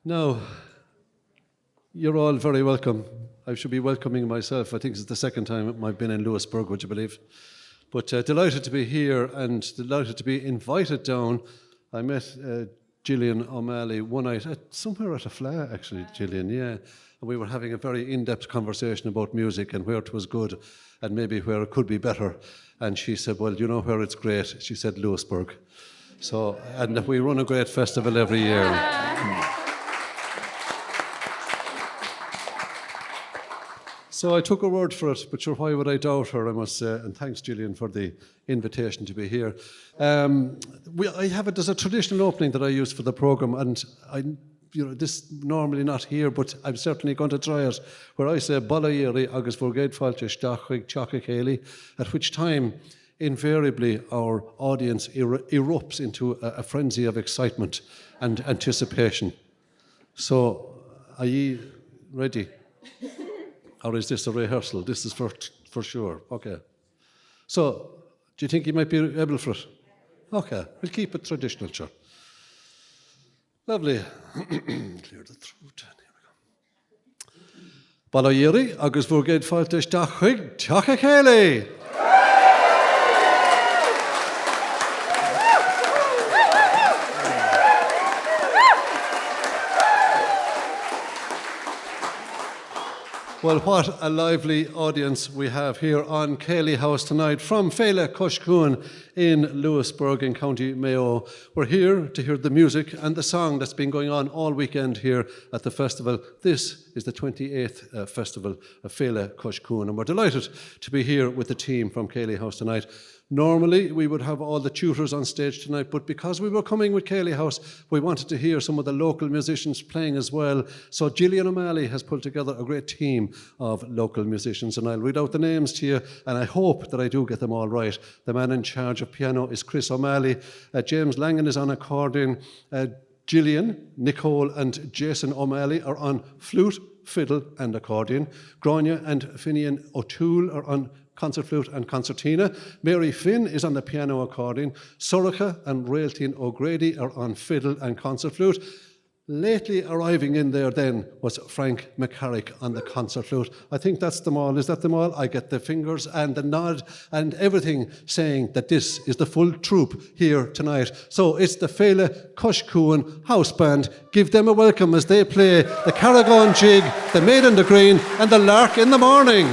Now, you're all very welcome. I should be welcoming myself. I think it's the second time I've been in Louisburgh, would you believe? But delighted to be here and delighted to be invited down. I met Gillian O'Malley one night, somewhere at a flat actually, Gillian, yeah. And we were having a very in-depth conversation about music and where it was good and maybe where it could be better. And she said, well, you know where it's great? She said Louisburgh. So, and we run a great festival every year. So I took her word for it, but sure, why would I doubt her, I must say, and thanks, Gillian, for the invitation to be here. There's a traditional opening that I use for the programme, and this normally not here, but I'm certainly going to try it, where I say, Balla Éirí agus Bhurgéid Fáilte Isteach Chuig Teacha Céilí, at which time, invariably, our audience erupts into a frenzy of excitement and anticipation. So, are ye ready? Or is this a rehearsal? This is for sure. Okay. So, do you think you might be able for it? Okay, we'll keep it traditional, sure. Lovely. Clear the throat. Here we go. Balla Éirí agus Bhurgéid Fáilte Isteach Chuig Teacha Céilí. Well, what a lively audience we have here on Céilí House tonight from Féile Chois Cuain in Louisburgh in County Mayo. We're here to hear the music and the song that's been going on all weekend here at the festival. This is the 28th festival of Féile Chois Cuain, and we're delighted to be here with the team from Céilí House tonight. Normally, we would have all the tutors on stage tonight, but because we were coming with Céilí House, we wanted to hear some of the local musicians playing as well. So Gillian O'Malley has pulled together a great team of local musicians, and I'll read out the names to you, and I hope that I do get them all right. The man in charge of piano is Chris O'Malley. James Langan is on accordion. Gillian, Nicole and Jason O'Malley are on flute, fiddle and accordion. Grania and Finian O'Toole are on concert flute and concertina. Mary Finn is on the piano accordion. Sorcha and Raeltine O'Grady are on fiddle and concert flute. Lately arriving in there then was Frank McCormack on the concert flute. I think that's them all. Is that them all? I get the fingers and the nod and everything saying that this is the full troupe here tonight. So it's the Féile Chois Cuain house band. Give them a welcome as they play the Carragon Jig, the Maid in the Green and the Lark in the Morning.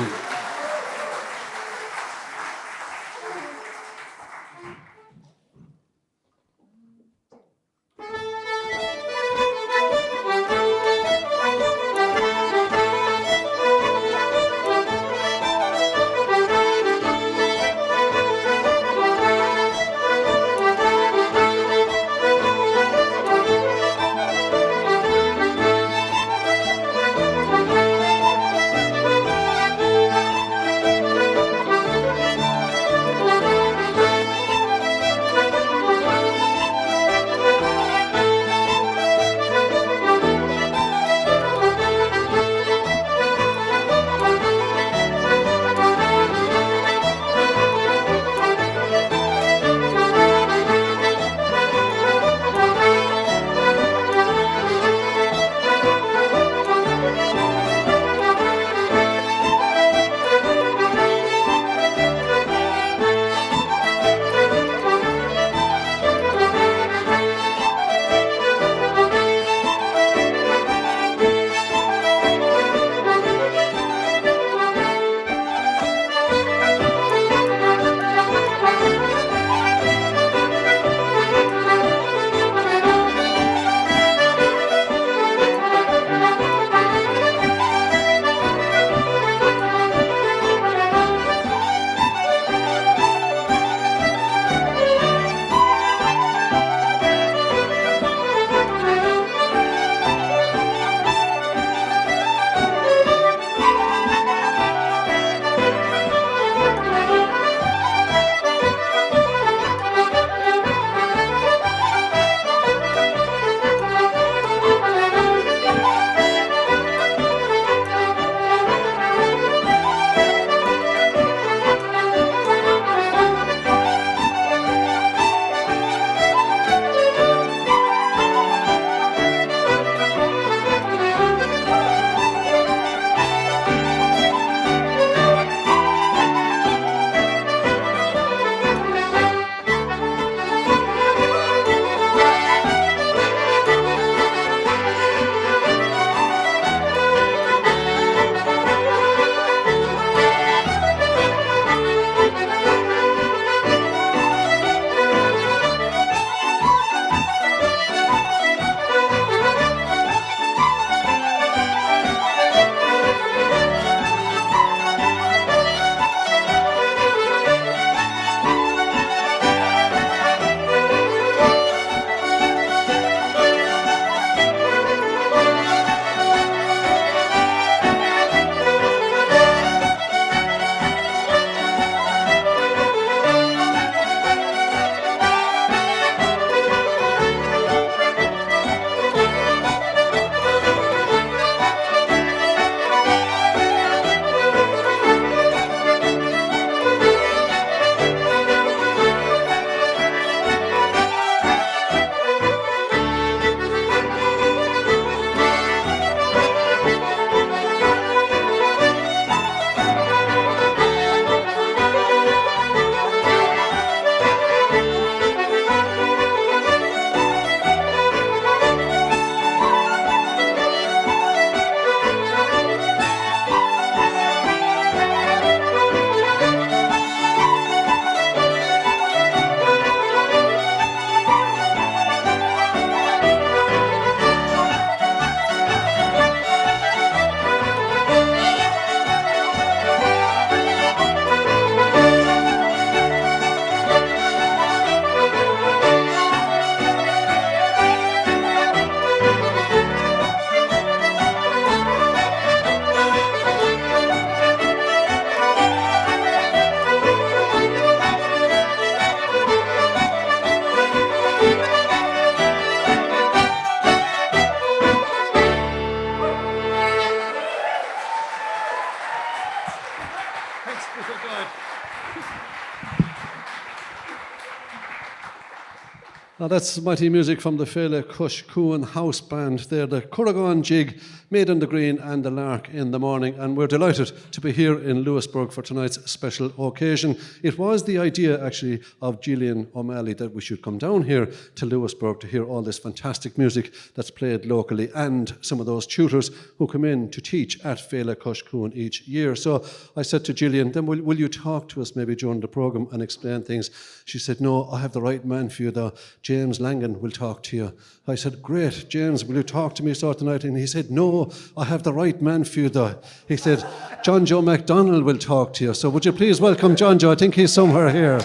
That's mighty music from the Féile Chois Cuain house band. They're the Curraghán Jig, Made in the Green and the Lark in the Morning, and we're delighted to be here in Louisburgh for tonight's special occasion. It was the idea actually of Gillian O'Malley that we should come down here to Louisburgh to hear all this fantastic music that's played locally and some of those tutors who come in to teach at Féile Chois Cuain each year. So I said to Gillian, then will you talk to us maybe during the programme and explain things? She said, no, I have the right man for you though. James Langan will talk to you. I said, great, James, will you talk to me sort of tonight? And he said, no, I have the right man for you though. He said, John Joe MacDonald will talk to you. So would you please welcome John Joe? I think he's somewhere here.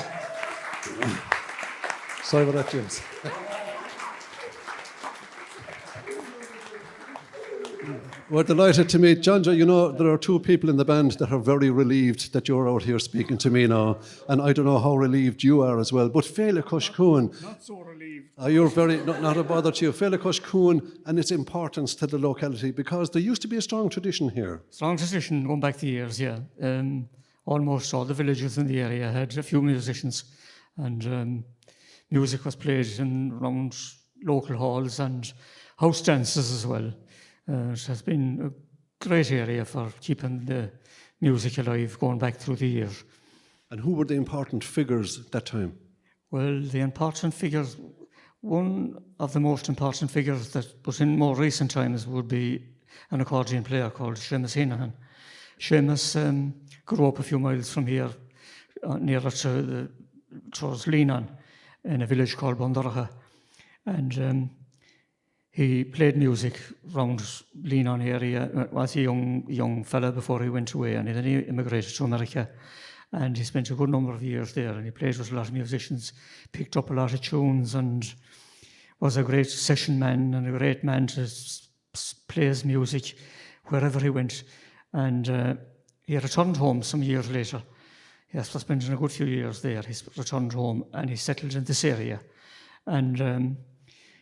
Sorry about that, James. We're delighted to meet John Joe. You know, there are two people in the band that are very relieved that you're out here speaking to me now. And I don't know how relieved you are as well. But Féile Chois Cuain. Not so relieved. You're very, not a bother to you. Féile Chois Cuain and its importance to the locality, because there used to be a strong tradition here. Strong tradition going back the years, yeah. Almost all the villages in the area had a few musicians. And music was played in around local halls and house dances as well. It has been a great area for keeping the music alive going back through the years. And who were the important figures at that time? Well, the important figures, one of the most important figures that was in more recent times would be an accordion player called Mossie Martin. Seamus grew up a few miles from here, nearer to towards Lyons, in a village called Bundaracha. And he played music around Lyons area. Was a young fella before he went away, and then he immigrated to America. And he spent a good number of years there, and he played with a lot of musicians, picked up a lot of tunes, and was a great session man and a great man to play his music wherever he went. And he returned home some years later. After spending a good few years there, he returned home and he settled in this area. And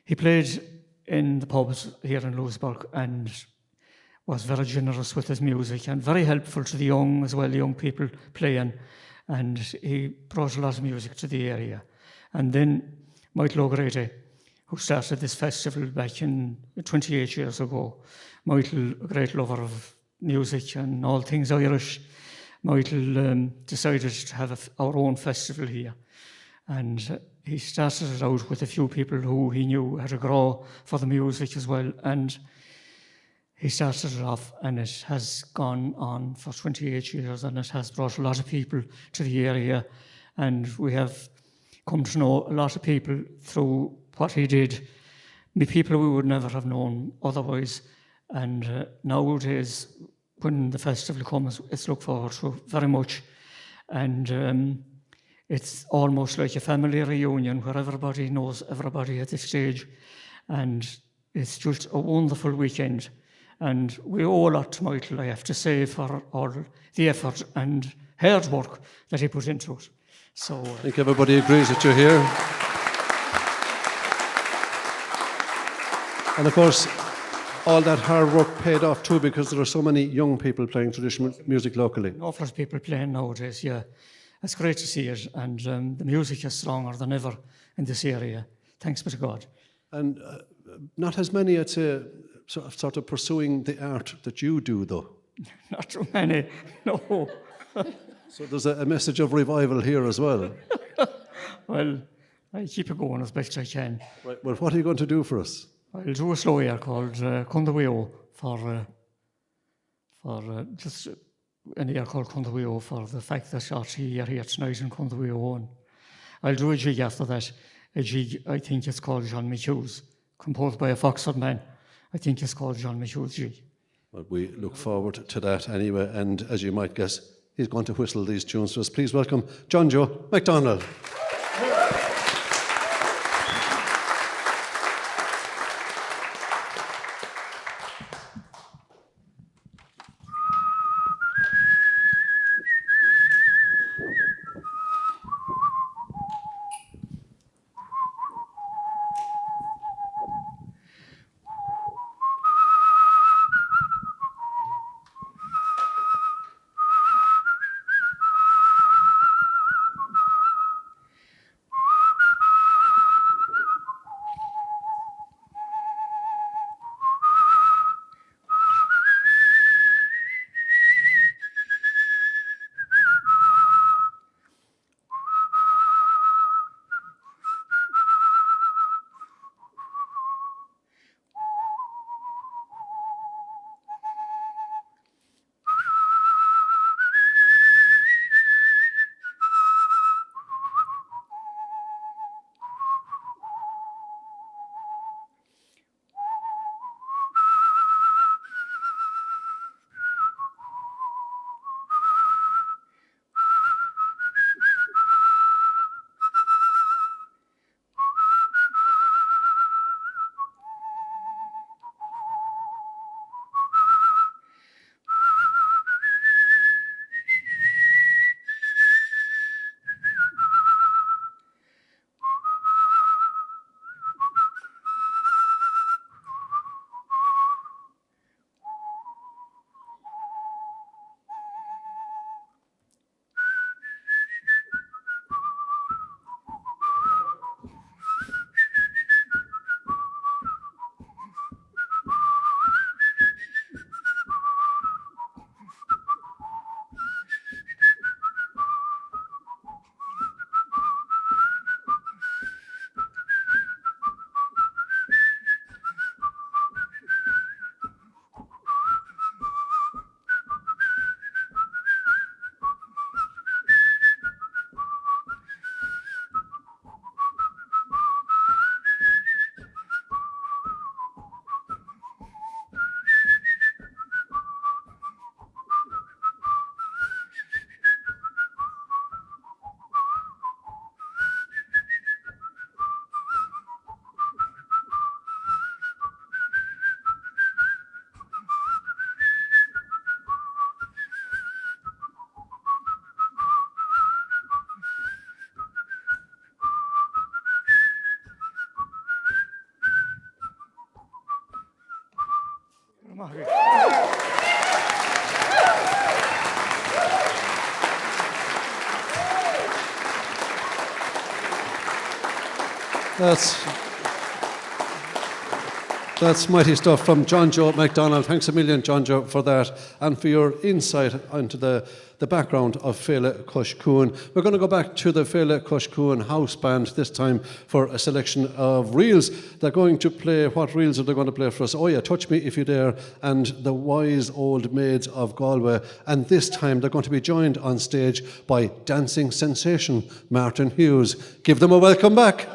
he played in the pubs here in Louisburgh and was very generous with his music and very helpful to the young as well, the young people playing. And he brought a lot of music to the area. And then Michael O'Grady, who started this festival back in 28 years ago. Michael, a great lover of music and all things Irish. Michael decided to have our own festival here. And he started it out with a few people who he knew had a grow for the music as well. And he started it off, and it has gone on for 28 years, and it has brought a lot of people to the area. And we have come to know a lot of people through what he did, people we would never have known otherwise. And nowadays, when the festival comes, it's looked forward to very much. And it's almost like a family reunion where everybody knows everybody at this stage. And it's just a wonderful weekend. And we owe a lot to Michael, I have to say, for all the effort and hard work that he put into it. So I think everybody agrees that you're here. And of course, all that hard work paid off too, because there are so many young people playing traditional music locally. An awful lot of people playing nowadays, yeah. It's great to see it, and the music is stronger than ever in this area. Thanks be to God. And not as many, I'd say, sort of pursuing the art that you do, though. Not too many, no. So there's a message of revival here as well. Well, I keep it going as best I can. Right. Well, what are you going to do for us? I'll do a slow air called Condawiyo for just an air called Condawiyo for the fact that RTE are here tonight in Condawiyo. And I'll do a jig after that. A jig, I think it's called John McHugh's, composed by a Foxford man. I think it's called John McHugh's jig. Well, we look forward to that anyway. And as you might guess, he's going to whistle these tunes to us. Please welcome John Joe MacDonald. That's mighty stuff from John Joe MacDonald. Thanks a million, John Joe, for that and for your insight into the background of Féile Chois Cuain. We're going to go back to the Féile Chois Cuain house band this time for a selection of reels. They're going to play, what reels are they going to play for us? Oh yeah, Touch Me If You Dare and The Wise Old Maids of Galway. And this time they're going to be joined on stage by dancing sensation Martin Hughes. Give them a welcome back.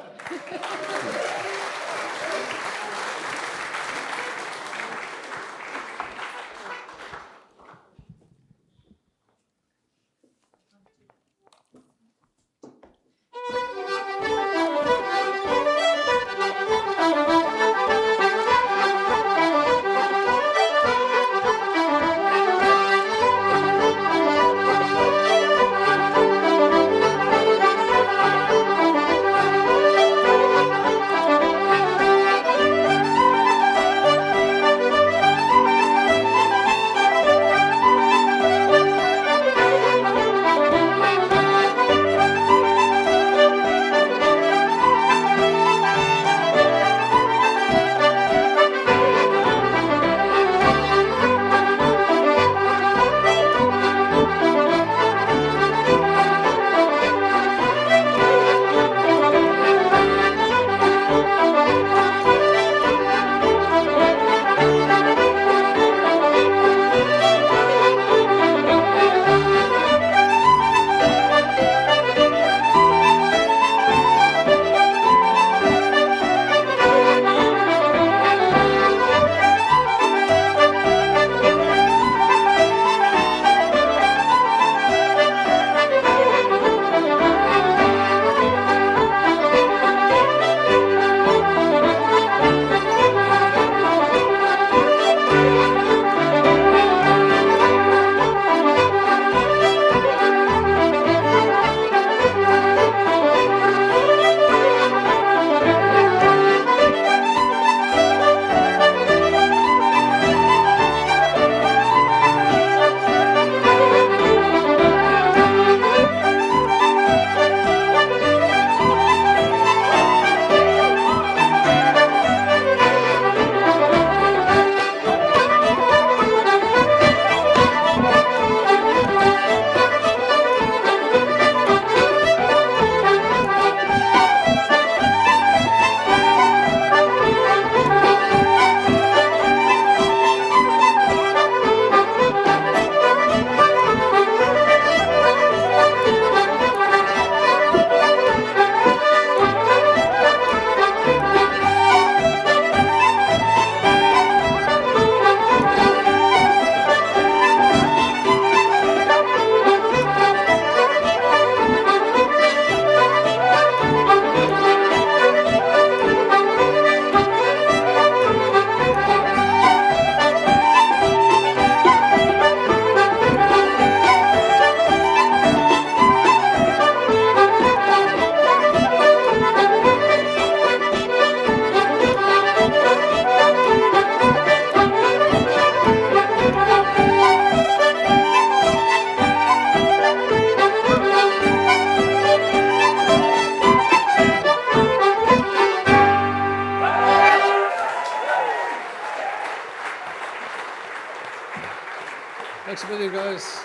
Thanks a million, guys.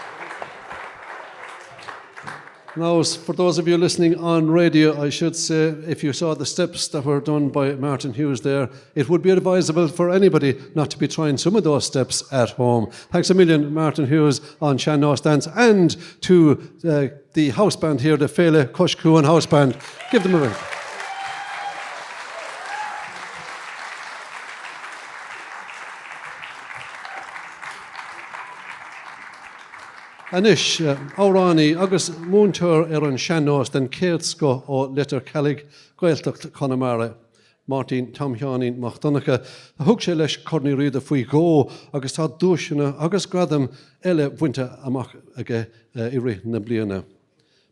Now, for those of you listening on radio, I should say, if you saw the steps that were done by Martin Hughes there, it would be advisable for anybody not to be trying some of those steps at home. Thanks a million, Martin Hughes, on Sean No's dance, and to the house band here, the Féile Chois Cuain house band. Give them a ring. Anish, Órani, agus múntóir an Sean Nos den céad ó litir calig Gaeltacht Connemara. Martin Tomheanin Machdonacha, a thug sé leis corní riad a faoi gó agus tá dúisina agus gradam eile bhainte amach aige I rith na bliana.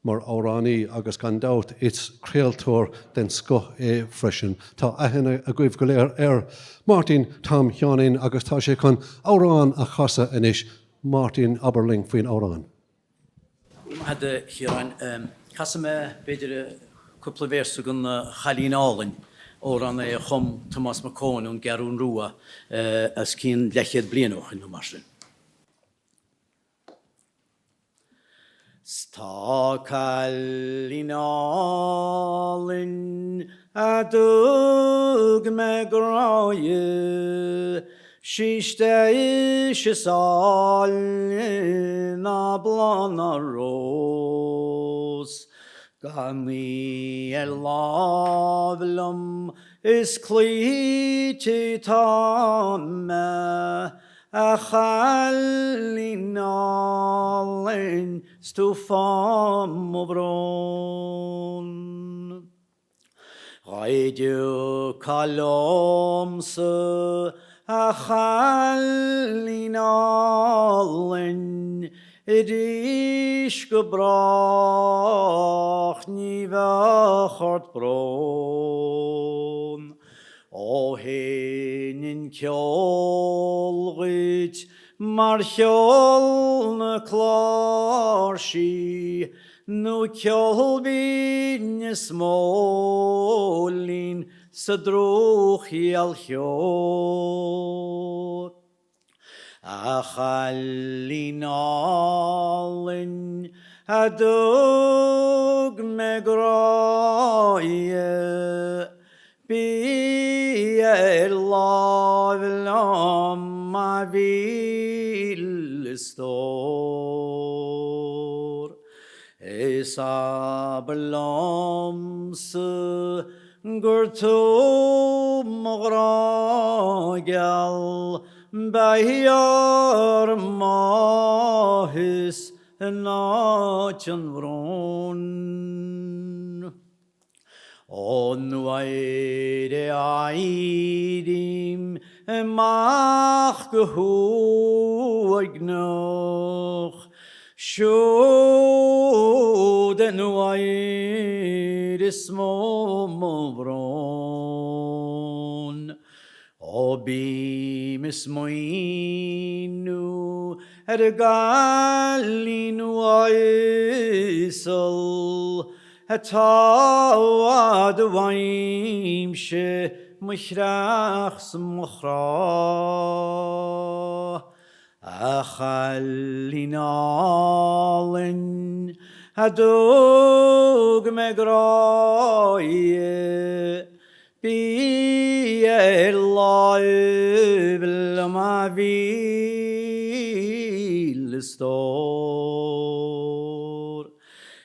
mar árání agus gan doubt it's creaaltóir den sco é freisin. Tá aithne a goibh go léir Martin Tom Hionin agus tá sé chun árán a chasa inis Martin Aberling faoin árán. Had Kieran Caoimhe beidir couple verse gon Chalín Álin ó an chum Thomas McCormack und Gearóid Ó Dubháin as cín lechiad blianoch in Marsin. Sta Chalín Álin a dug McGrath Shishta ishisal na blana rose Gani elavlum is cleati tamme a chalinalin stufam obron Radio kalomse a chalinalin idish gebrach ni vachart bron o hen in kjolrit mar kjolne klarshi nu kjolbin smolin sedroch al hjort a chalinalin a dug McGrath be lavlam a vilstor is a belomse Gurtu Mogragal Bayar Mahis Nachan Vron On Waide Aidim Mach Gehuignoch Shoden Waide Smomobron Obi mismoinu galinu aisel hatawad waimshe mushrach smukhra achallinalin hadug McGrath be alive my vilstor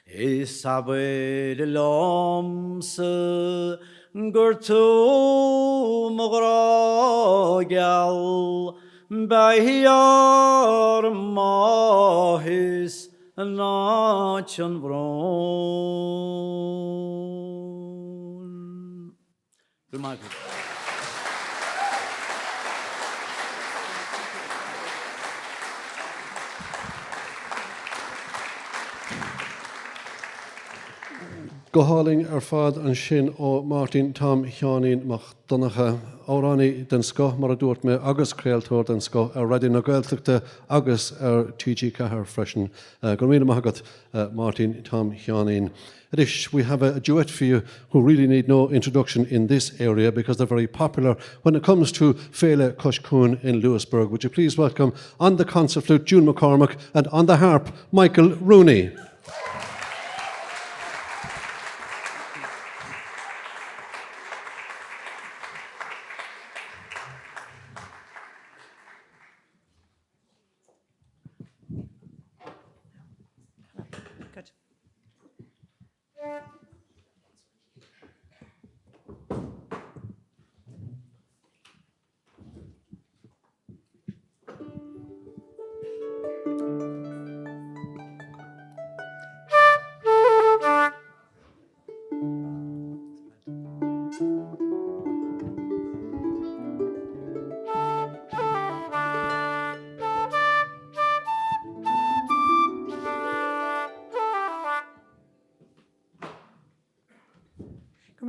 is abed lomse gurtu mogragal bayar mahis nachan vron. Good morning. Gohaling fad an sin ó Martin Tom Hionin mach donnacha áránní den sco mar a dúirt me agus creaaltóir den sco ar radio na Gaeltachta agus TG Cahar freisin. Go míle maith Martin Tom Hionin. Adish, we have a duet for you who really need no introduction in this area because they're very popular when it comes to Féile Chois Cuain in Louisburgh. Would you please welcome on the concert flute June McCormack and on the harp Michael Rooney.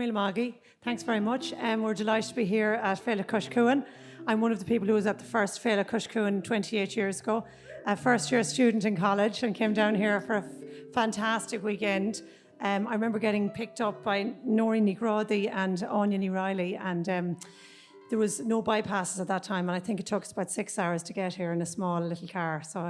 Camille Maggie, thanks very much. We're delighted to be here at Féile Chois Cuain. I'm one of the people who was at the first Féile Chois Cuain 28 years ago. A first-year student in college and came down here for a fantastic weekend. I remember getting picked up by Noreen Ní and Anya Ní Riley, and there was no bypasses at that time, and I think it took us about 6 hours to get here in a small little car. So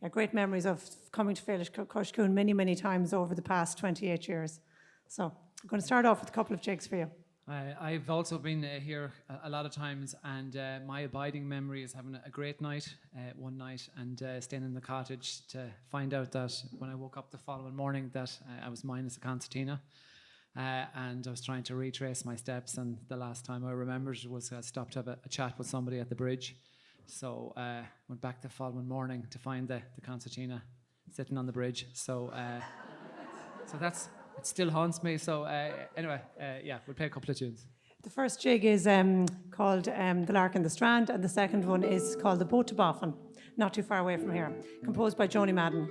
yeah, great memories of coming to Féile Chois Cuain many, many times over the past 28 years. So I'm going to start off with a couple of jigs for you. I've also been here a lot of times, and my abiding memory is having a great night one night and staying in the cottage to find out that when I woke up the following morning that I was minus a concertina, and I was trying to retrace my steps, and the last time I remembered was I stopped to have a chat with somebody at the bridge. So went back the following morning to find the concertina sitting on the bridge. So that's... It still haunts me, so anyway, yeah, we'll play a couple of tunes. The first jig is called The Lark and the Strand, and the second one is called The Boat to Boffin, not too far away from here, composed by Joni Madden.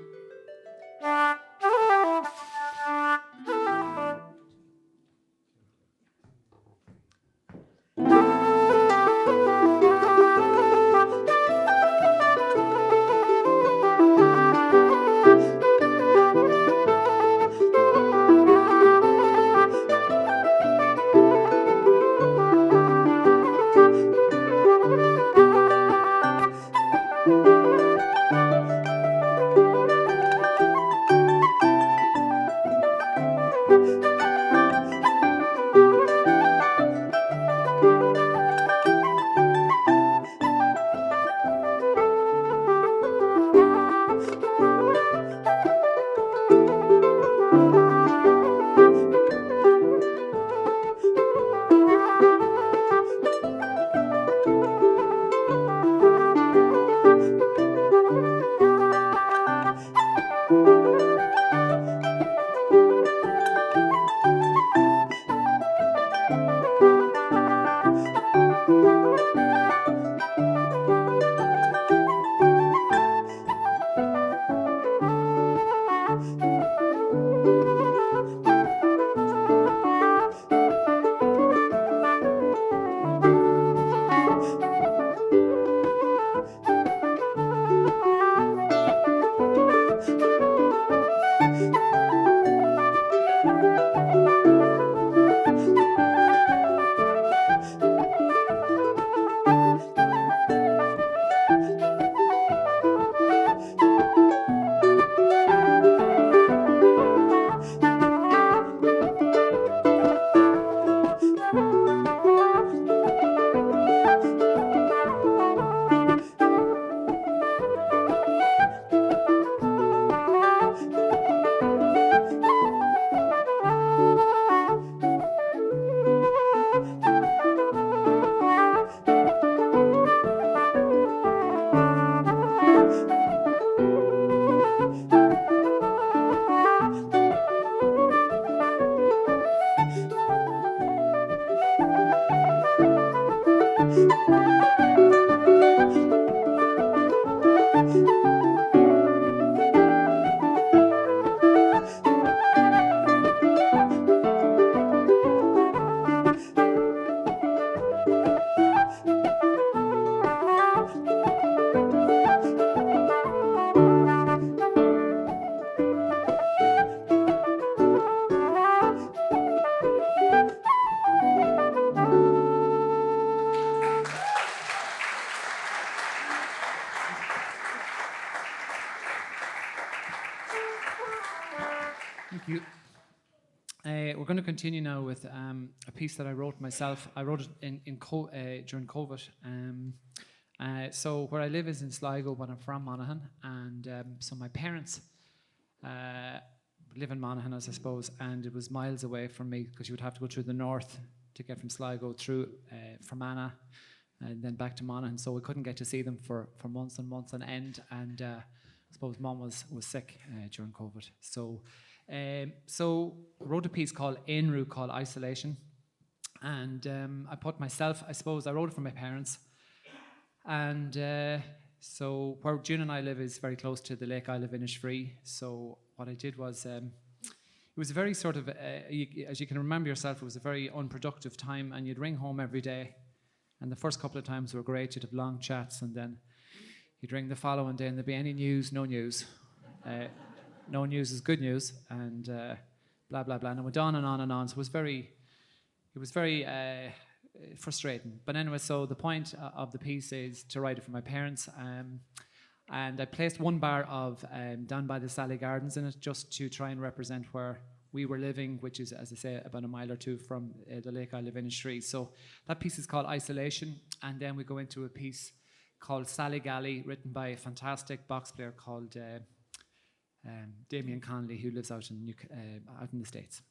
Thank you. We're going to continue now with a piece that I wrote myself. I wrote it during COVID. So where I live is in Sligo, but I'm from Monaghan, and so my parents live in Monaghan, as I suppose, and it was miles away from me because you would have to go through the north to get from Sligo through Fermanagh and then back to Monaghan. So we couldn't get to see them for months and months on end, and I suppose Mum was sick during COVID. So I wrote a piece called Éanrú, called Isolation, and I put myself, I suppose, I wrote it for my parents, and so where June and I live is very close to the lake. I live in Innisfree, so what I did was was a very sort of, as you can remember yourself, it was a very unproductive time, and you'd ring home every day, and the first couple of times were great. You'd have long chats, and then you'd ring the following day, and there'd be any news, no news. No news is good news, and blah blah blah, and it went on and on and on. So it was very frustrating. But anyway, so the point of the piece is to write it for my parents. And I placed one bar of down by the Sally Gardens in it, just to try and represent where we were living, which is, as I say, about a mile or two from the lake I live in Shree. So that piece is called Isolation, and then we go into a piece called Sally Galley, written by a fantastic box player called Damien Conley, who lives out in the States.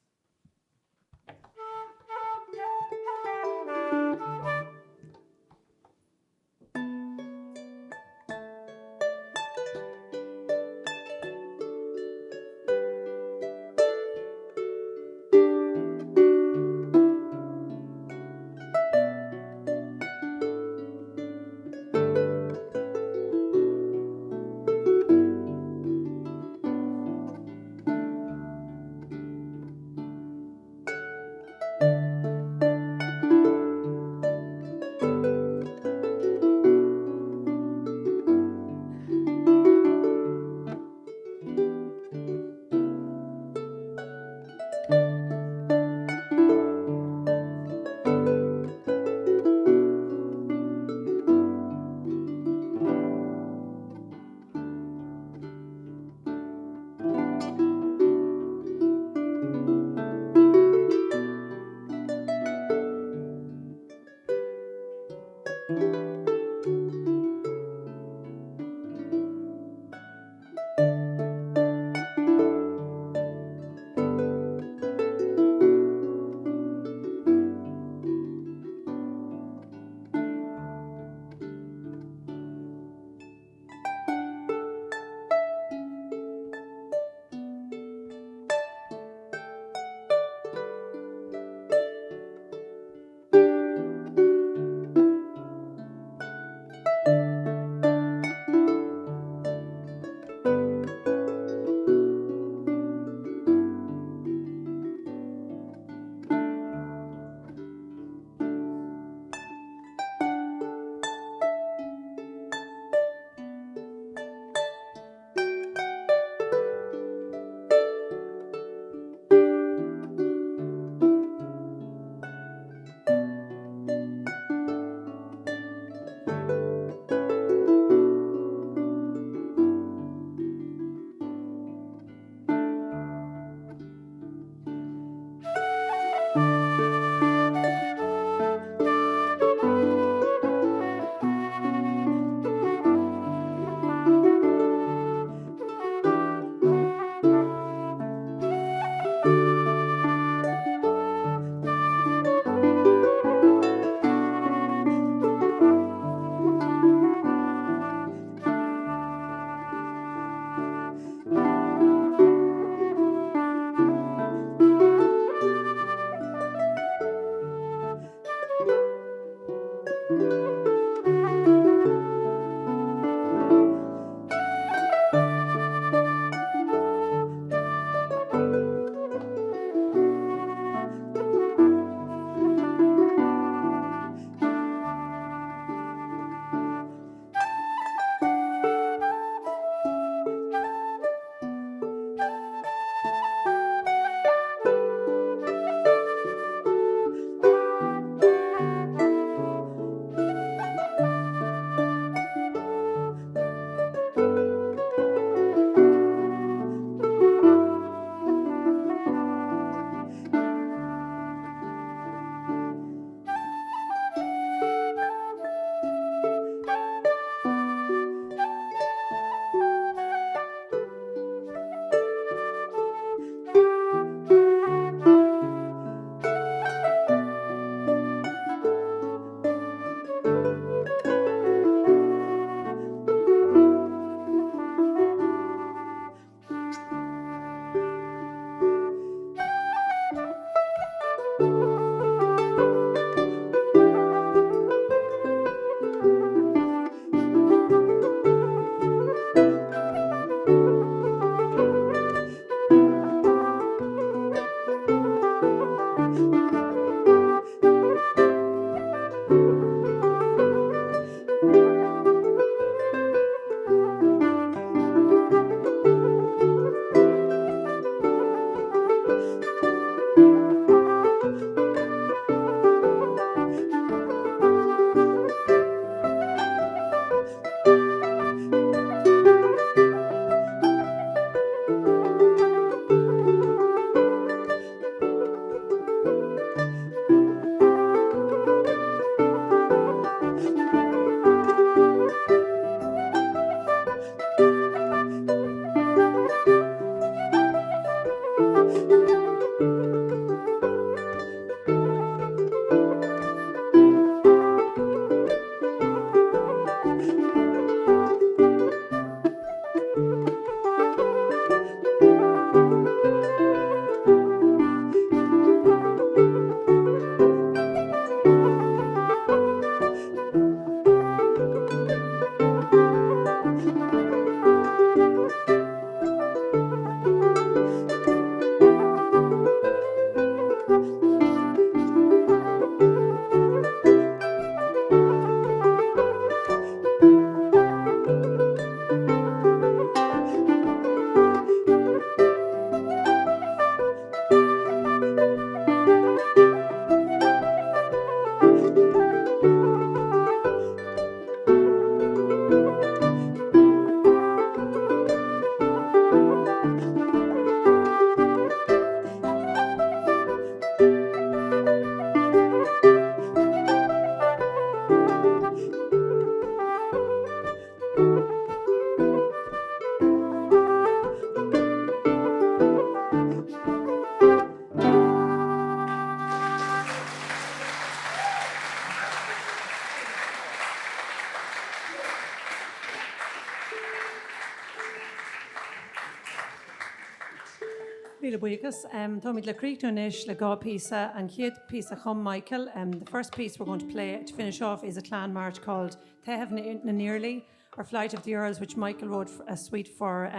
Really buíochas. Táimid le críochnú inis le gá píosa an chéad píosa chum Michael. The first piece we're going to play to finish off is a clan march called Taobh na Nearly, or Flight of the Earls, which Michael wrote a suite for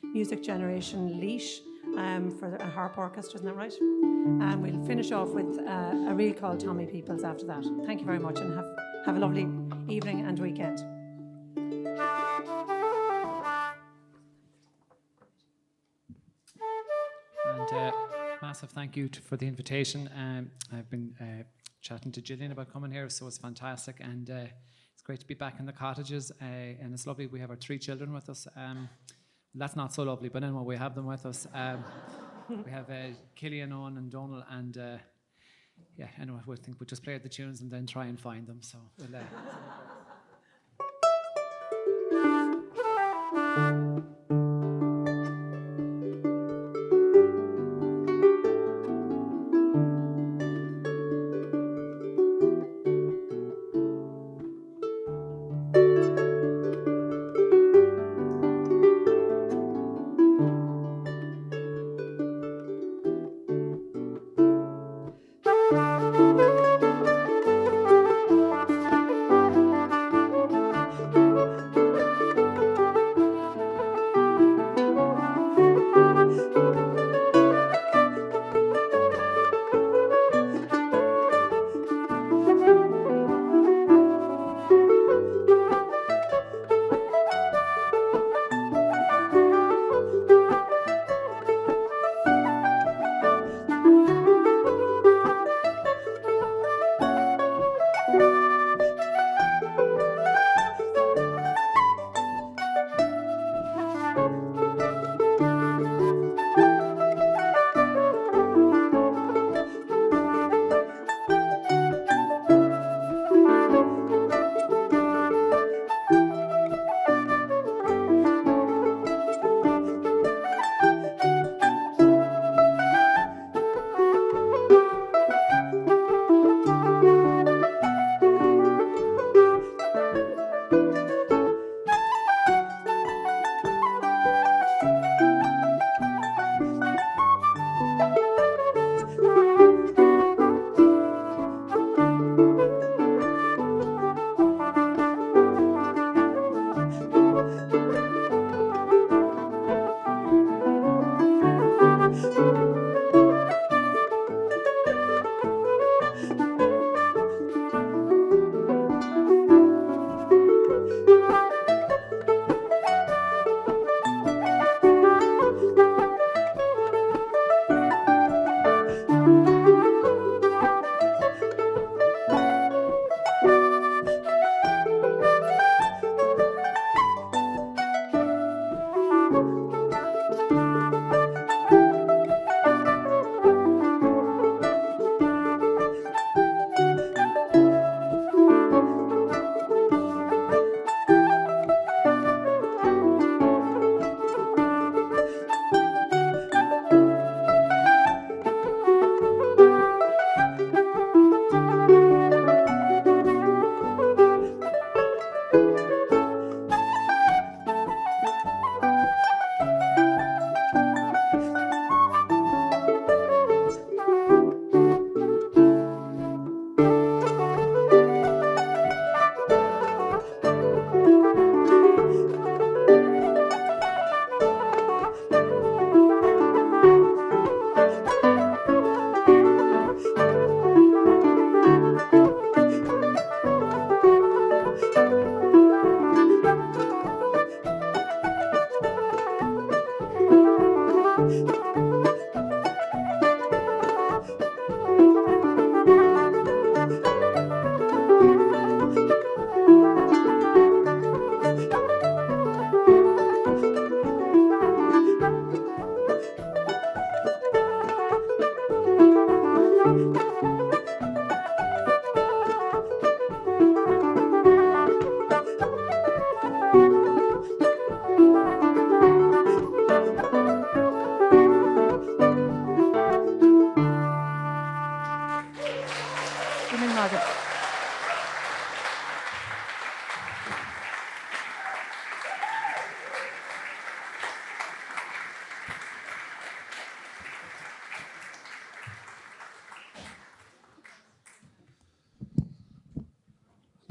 Music Generation Leash for a harp orchestra, isn't that right? And we'll finish off with a reel called Tommy Peoples after that. Thank you very much, and have a lovely evening and weekend. And massive thank you for the invitation. I've been chatting to Gillian about coming here, so it's fantastic, and it's great to be back in the cottages, and it's lovely. We have our 3 children with us. That's not so lovely, but anyway, we have them with us. We have Killian, Owen and Donal, and yeah, anyway, we'll just play the tunes and then try and find them, so we'll...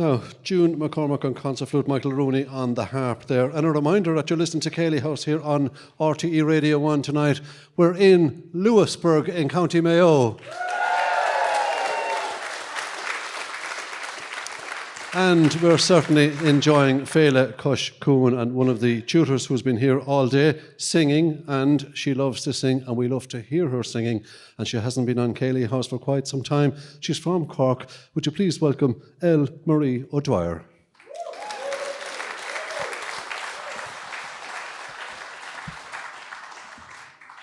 Now, June McCormack on concert flute, Michael Rooney on the harp there. And a reminder that you're listening to Céilí House here on RTE Radio 1 tonight. We're in Louisburgh in County Mayo. And we're certainly enjoying Féile Chois Cuain, and one of the tutors who's been here all day singing, and she loves to sing and we love to hear her singing, and she hasn't been on Céilí House for quite some time. She's from Cork. Would you please welcome Elle Marie O'Dywer.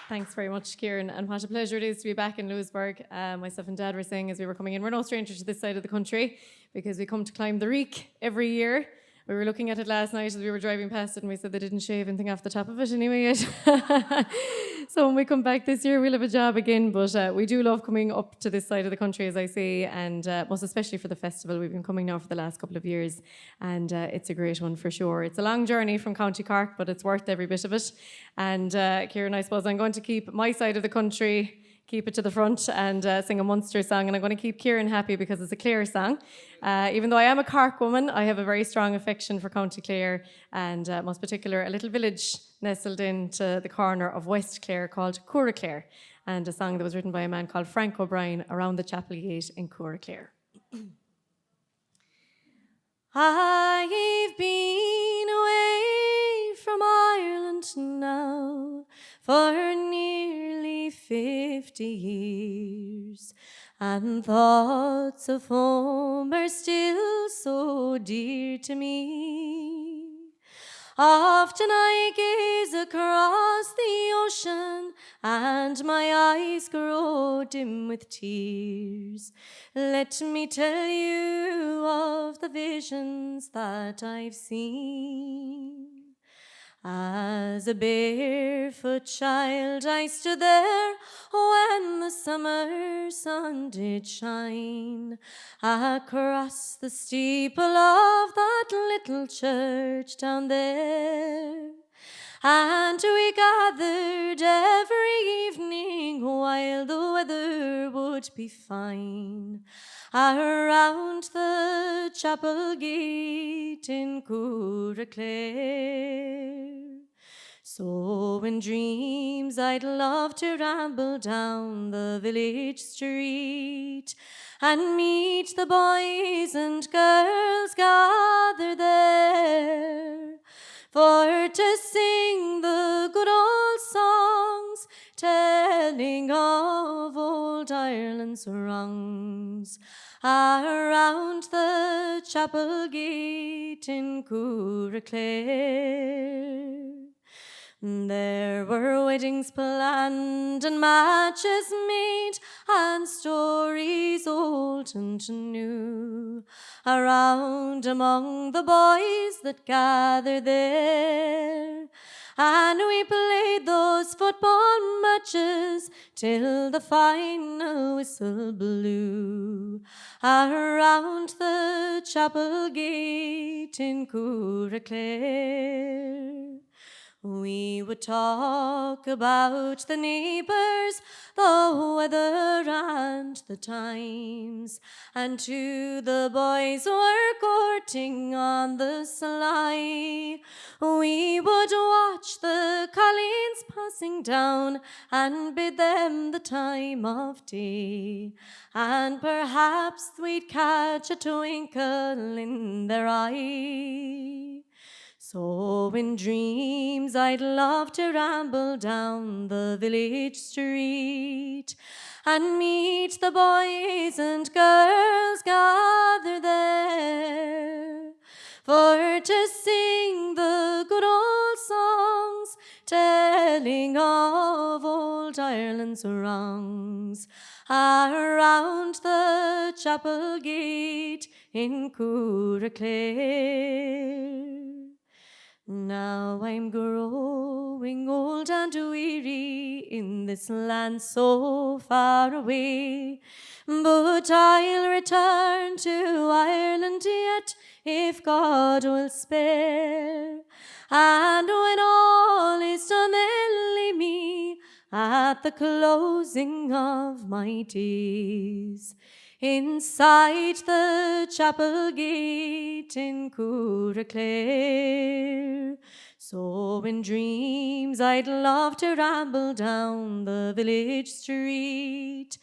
Thanks very much, Kieran, and what a pleasure it is to be back in Louisburgh. Myself and Dad were saying as we were coming in, we're no stranger to this side of the country because we come to climb the Reek every year. We were looking at it last night as we were driving past it, and we said they didn't shave anything off the top of it anyway yet. So when we come back this year, we'll have a job again, but we do love coming up to this side of the country, as I say, and most especially for the festival. We've been coming now for the last couple of years, and it's a great one for sure. It's a long journey from County Cork, but it's worth every bit of it. And Kieran, I suppose I'm going to keep my side of the country, keep it to the front, and sing a Munster song, and I'm going to keep Kieran happy because it's a Clare song. Even though I am a Cork woman, I have a very strong affection for County Clare, and most particular a little village nestled into the corner of West Clare called Clare, and a song that was written by a man called Frank O'Brien around the chapel gate in Clare. I've been away from Ireland now for nearly 50 years, and thoughts of home are still so dear to me. Often I gaze across the ocean and my eyes grow dim with tears. Let me tell you of the visions that I've seen. As a barefoot child I stood there when the summer sun did shine across the steeple of that little church down there. And we gathered every evening while the weather would be fine around the chapel gate in Clare. So in dreams I'd love to ramble down the village street and meet the boys and girls gathered there, for to sing the good old songs telling of old Ireland's wrongs around the chapel gate in Clare. There were weddings planned and matches made and stories old and new around among the boys that gathered there. And we played those football matches till the final whistle blew around the chapel gate in Clare. We would talk about the neighbours, the weather and the times, and to the boys who were courting on the sly, we would watch the colleens passing down and bid them the time of day, and perhaps we'd catch a twinkle in their eye. So in dreams I'd love to ramble down the village street and meet the boys and girls gathered there, for to sing the good old songs telling of old Ireland's wrongs around the chapel gate in Clare. Now I'm growing old and weary in this land so far away, but I'll return to Ireland yet if God will spare. And when all is done, they'll leave me at the closing of my days inside the chapel gate in Clare. So in dreams I'd love to ramble down the village street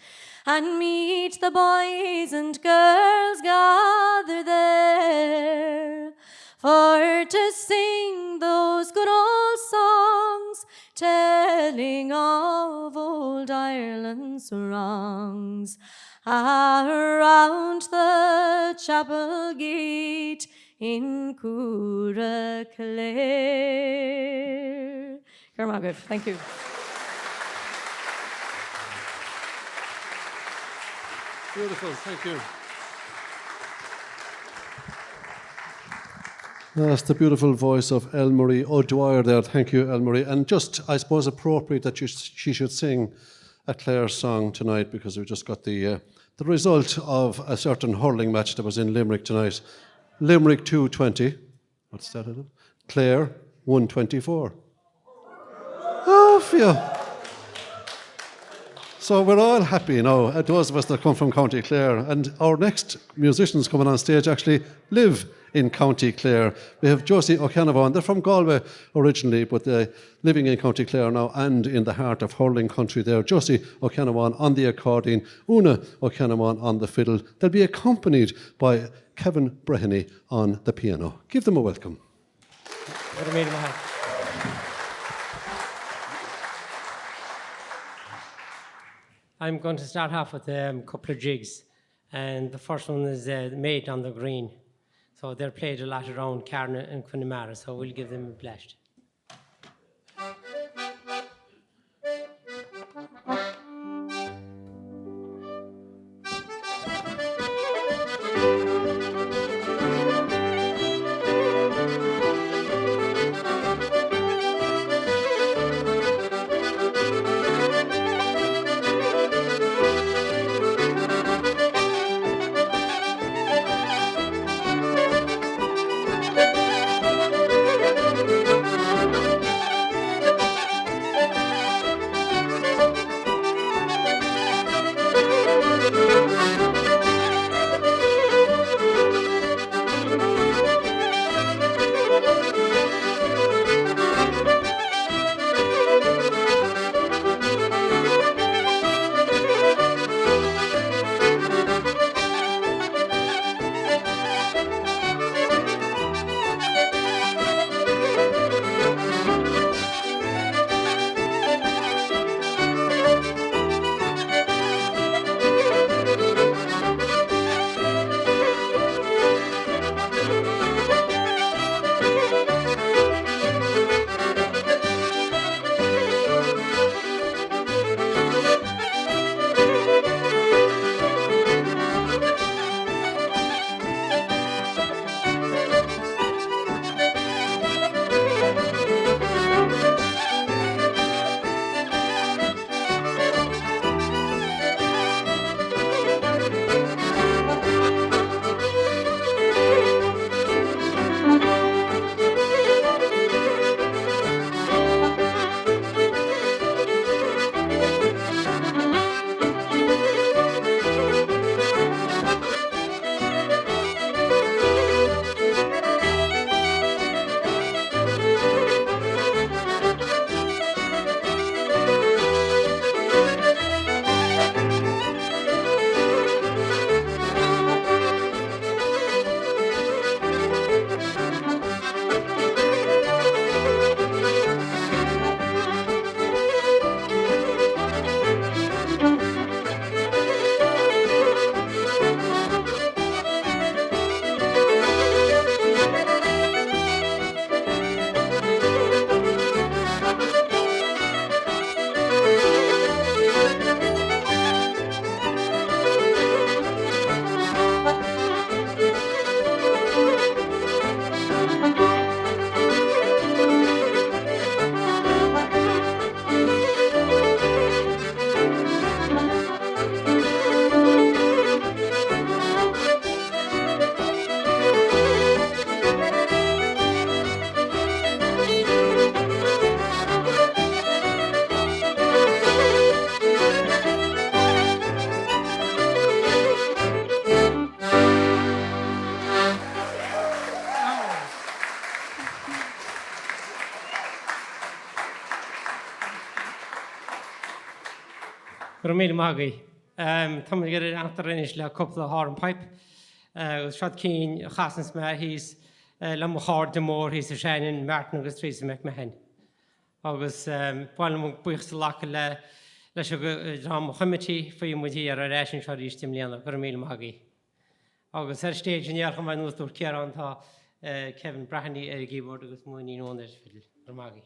and meet the boys and girls gather there for to sing those good old songs telling of old Ireland's wrongs. Around the chapel gate in Clare. Kieran McGrath, thank you. Beautiful, thank you. That's the beautiful voice of Elle Marie O'Dywer there. Thank you, Elle Marie. And just, I suppose, appropriate that she should sing a Clare's song tonight, because we just got the result of a certain hurling match that was in Limerick tonight. Limerick 220. What's that? Clare 124. Oh, phew. So we're all happy now, those of us that come from County Clare. And our next musicians coming on stage actually live in County Clare. We have Josie O'Canavan. They're from Galway originally, but they're living in County Clare now and in the heart of hurling country there. Josie O'Canavan on the accordion, Una O'Canavan on the fiddle. They'll be accompanied by Kevin Breheny on the piano. Give them a welcome. I'm going to start off with a couple of jigs, and the first one is Mate on the Green. So they're played a lot around Carn and Connemara, so we'll give them a blast. Rooney Maggie. Tom get it after finish a couple of horn pipe. Shot Keen, Hassens Ma, he's Lamahard de Moore, he's a Shannon Martin agus Teresa McMahon. Agus Paul Buichs Lackle, Lasha Dram Committee for you with here a ration shot each Timliana, Rooney Maggie. Agus her stage in Yarkam and Uthur Kieran Kevin Brahany Gearóid agus Mooney on this for Maggie.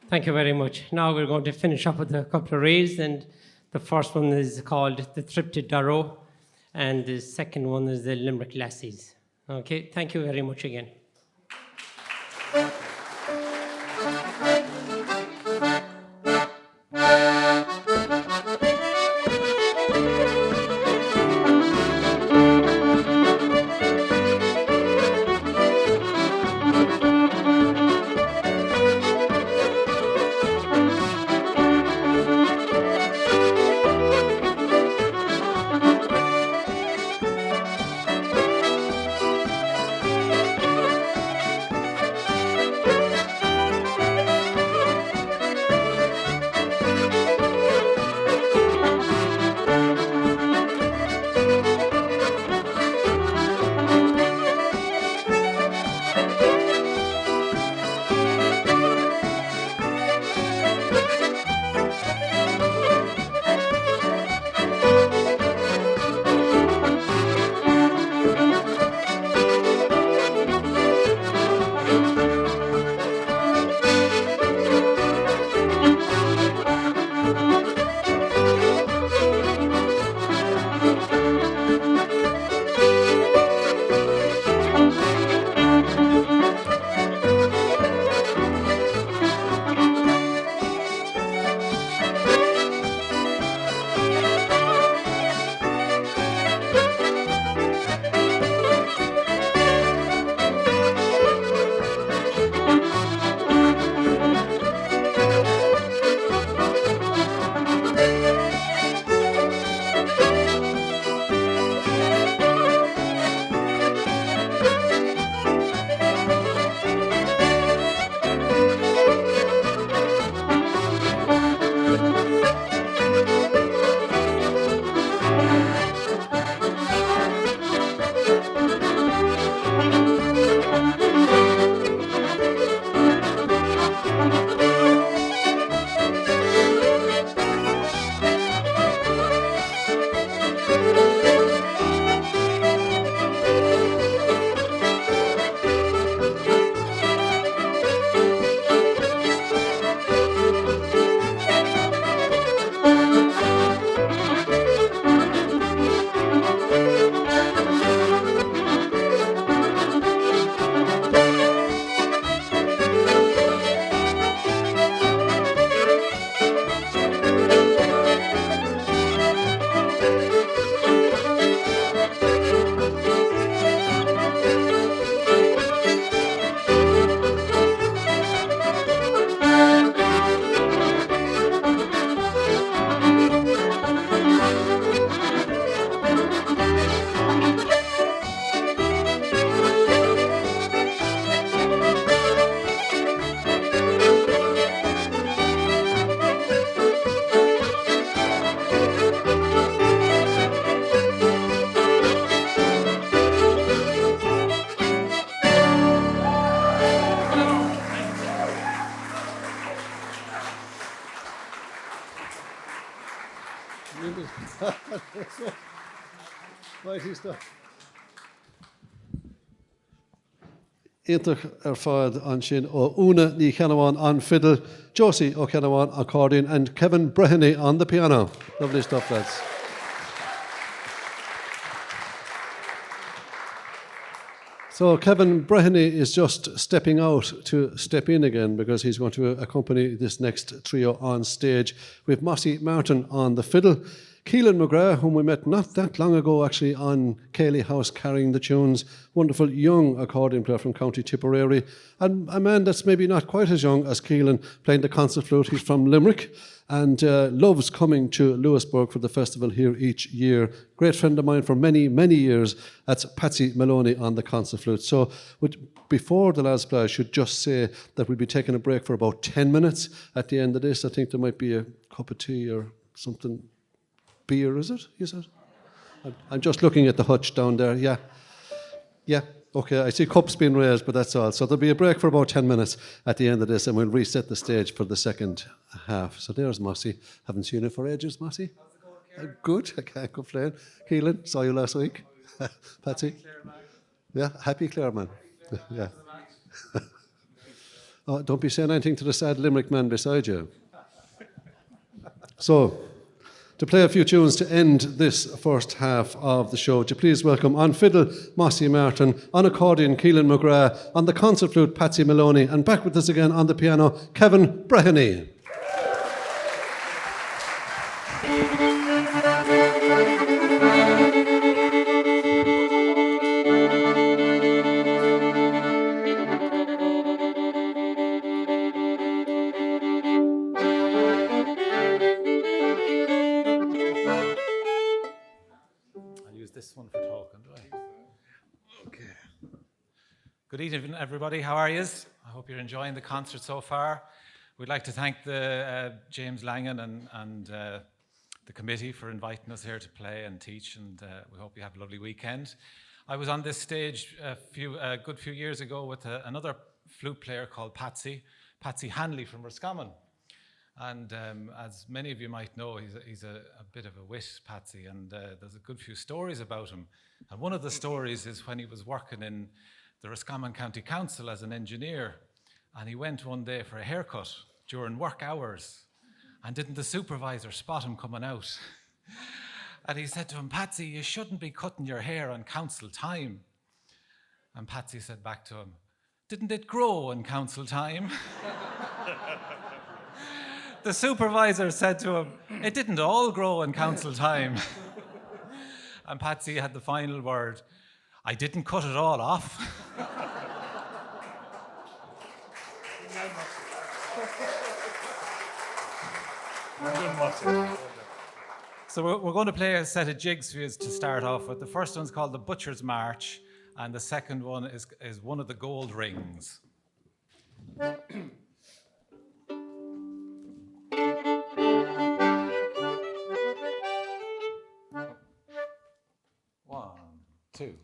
Thank you very much. Now we're going to finish up with a couple of reels, and the first one is called The Trip to Darrow, and the second one is the Limerick Lassies. Okay, thank you very much again. Mighty stuff. Intach fad an sin ó Una ní Cheannaháin on fiddle, Josie ó Cheannaháin accordion, and Kevin Breheny on the piano. Lovely stuff, lads. So Kevin Breheny is just stepping out to step in again because he's going to accompany this next trio on stage with Mossie Martin on the fiddle, Keelan McGrath, whom we met not that long ago actually on Céilí House carrying the tunes, wonderful young accordion player from County Tipperary, and a man that's maybe not quite as young as Keelan playing the concert flute. He's from Limerick and loves coming to Louisburgh for the festival here each year. Great friend of mine for many, many years. That's Patsy Maloney on the concert flute. So before the lads play, I should just say that we'll be taking a break for about 10 minutes at the end of this. I think there might be a cup of tea or something. Beer, is it? You said? I'm just looking at the hutch down there. Yeah. Yeah. Okay, I see cups being raised, but that's all. So there'll be a break for about 10 minutes at the end of this, and we'll reset the stage for the second half. So there's Mossie. Haven't seen you for ages, Mossie. How's it going, Kieran? Good. I can't complain. Keelan, saw you last week. Patsy? Yeah, happy Clare man. Yeah. Oh, don't be saying anything to the sad Limerick man beside you. So, to play a few tunes to end this first half of the show, to please welcome on fiddle Mossie Martin, on accordion Keelan McGrath, on the concert flute Patsy Maloney, and back with us again on the piano Kevin Breheny. One for talking, do I? Okay. Good evening, everybody. How are you? I hope you're enjoying the concert so far. We'd like to thank the James Langan and the committee for inviting us here to play and teach, and we hope you have a lovely weekend. I was on this stage a good few years ago with another flute player called Patsy Hanley from Roscommon. And as many of you might know, he's a bit of a wit, Patsy, and there's a good few stories about him. And one of the stories is when he was working in the Roscommon County Council as an engineer, and he went one day for a haircut during work hours, and didn't the supervisor spot him coming out? And he said to him, "Patsy, you shouldn't be cutting your hair on council time." And Patsy said back to him, "Didn't it grow in council time?" The supervisor said to him, "It didn't all grow in council time." And Patsy had the final word, "I didn't cut it all off." So we're going to play a set of jigs for you to start off with. The first one's called the Butcher's March, and the second one is one of the gold rings. One, two.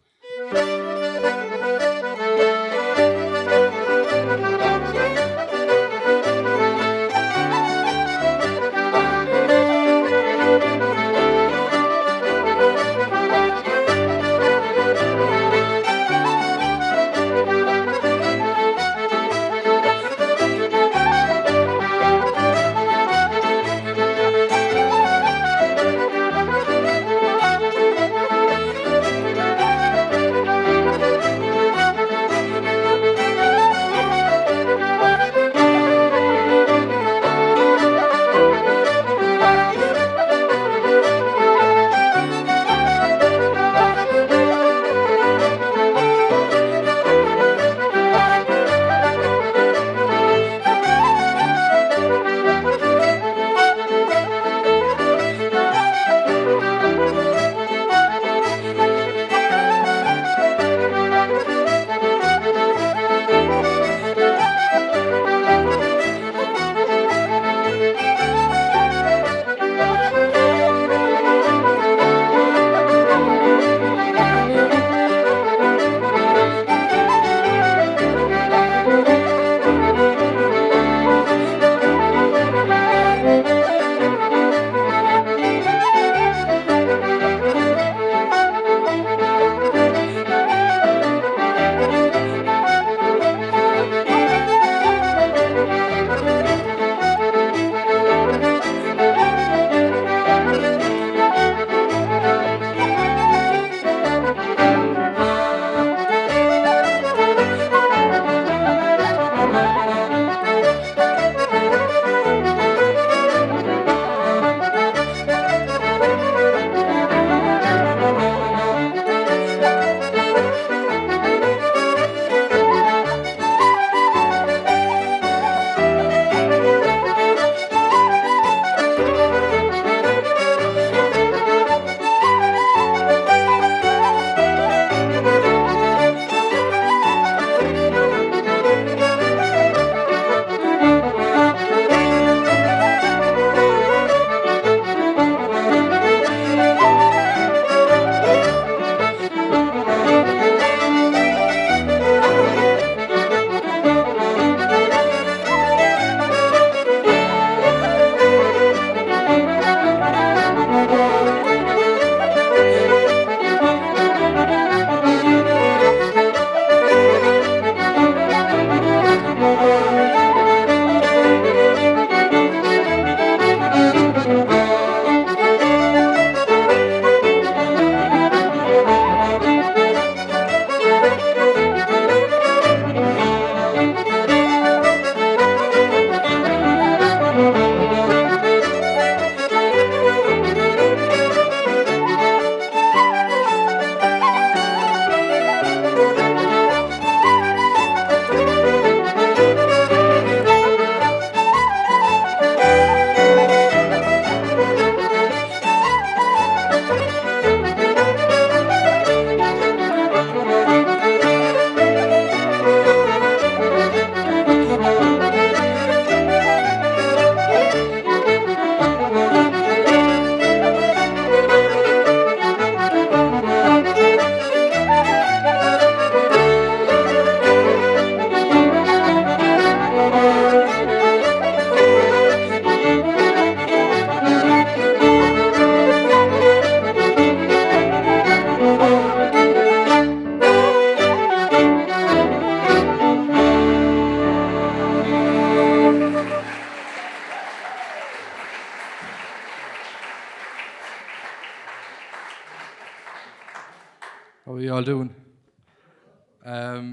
all doing?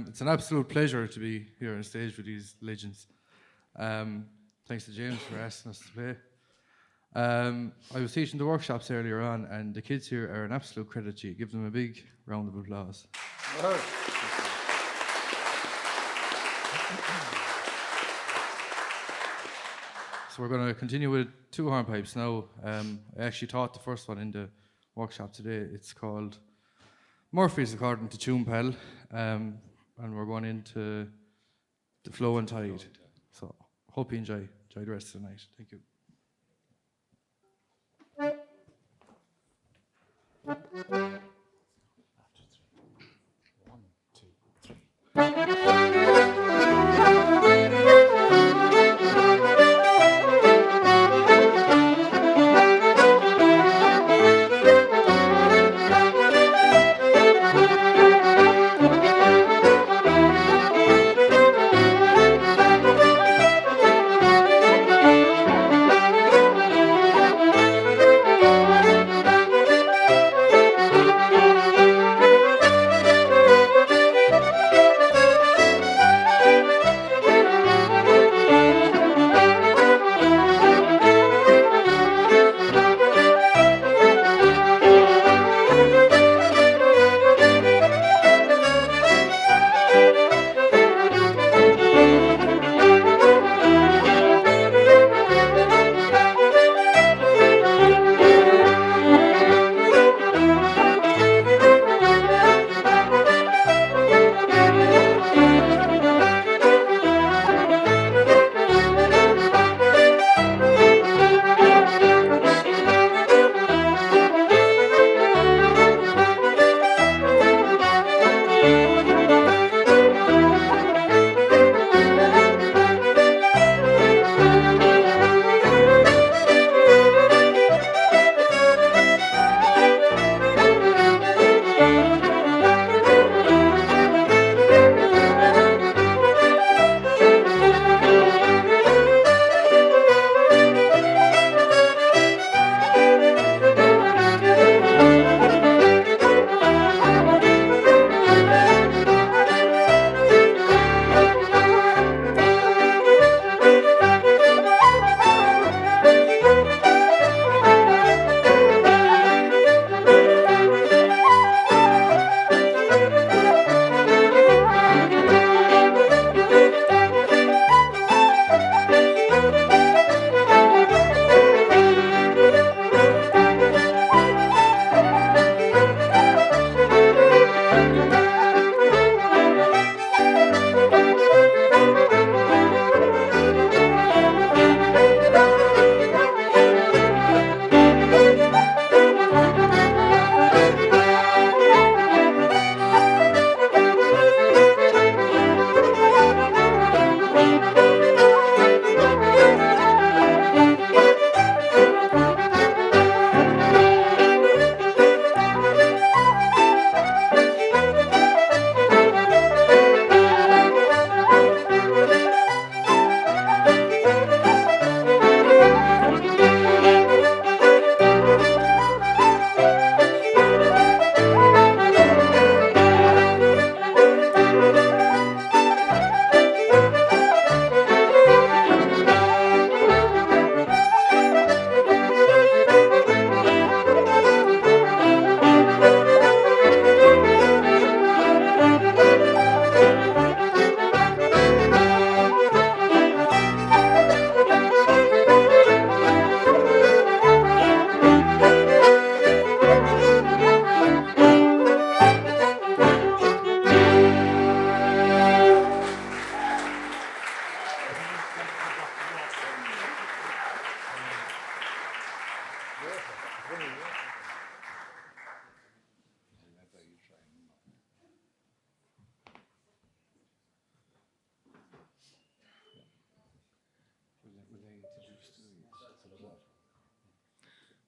It's an absolute pleasure to be here on stage with these legends. Thanks to James for asking us to play. I was teaching the workshops earlier on, and the kids here are an absolute credit to you. Give them a big round of applause. So we're going to continue with 2 hornpipes now. I actually taught the first one in the workshop today. It's called Murphy's according to Tune Pal, and we're going into the flow and tide. So hope you enjoy the rest of the night. Thank you.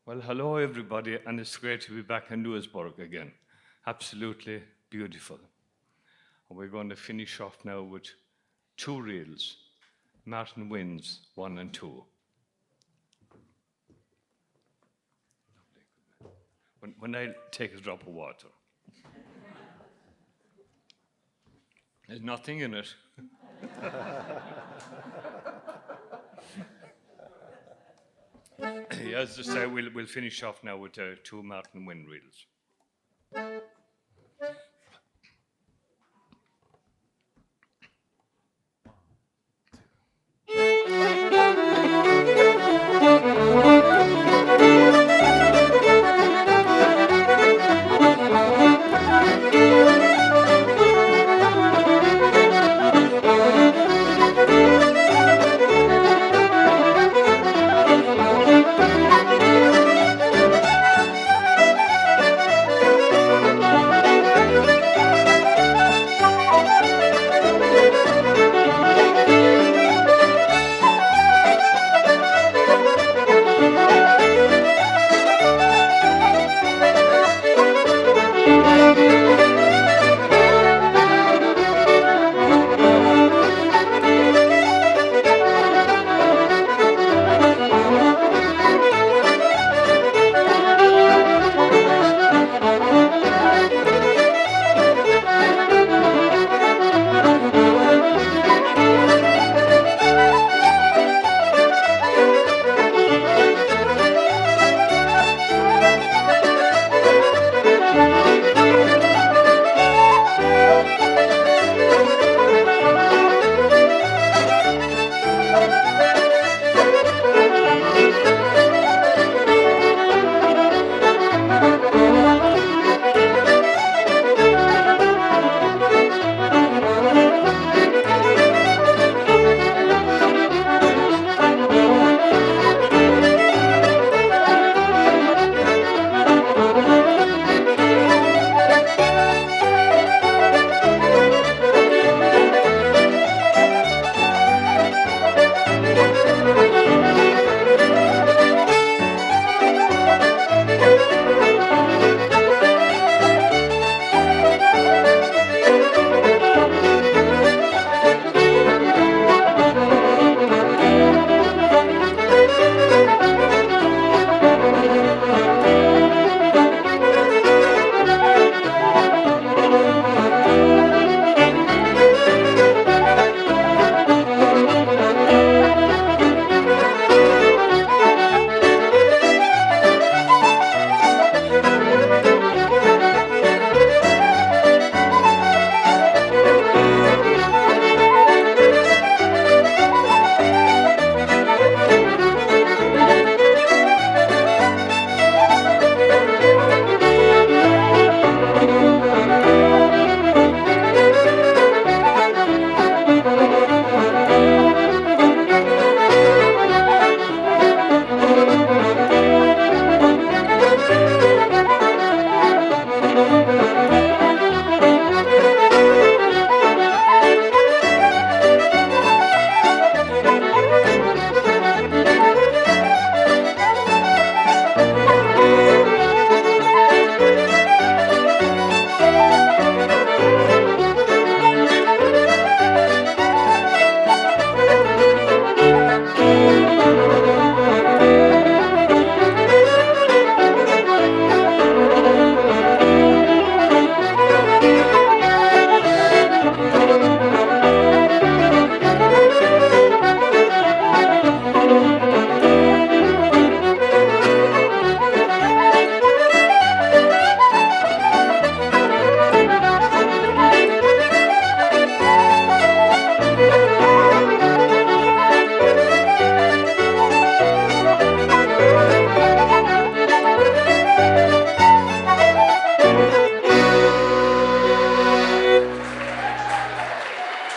Well, hello everybody, and it's great to be back in Louisburgh again. Absolutely beautiful. And we're going to finish off now with 2 reels. Martin wins 1 and 2. When I take a drop of water. There's nothing in it. As I say, we'll finish off now with 2 Martin wind reels.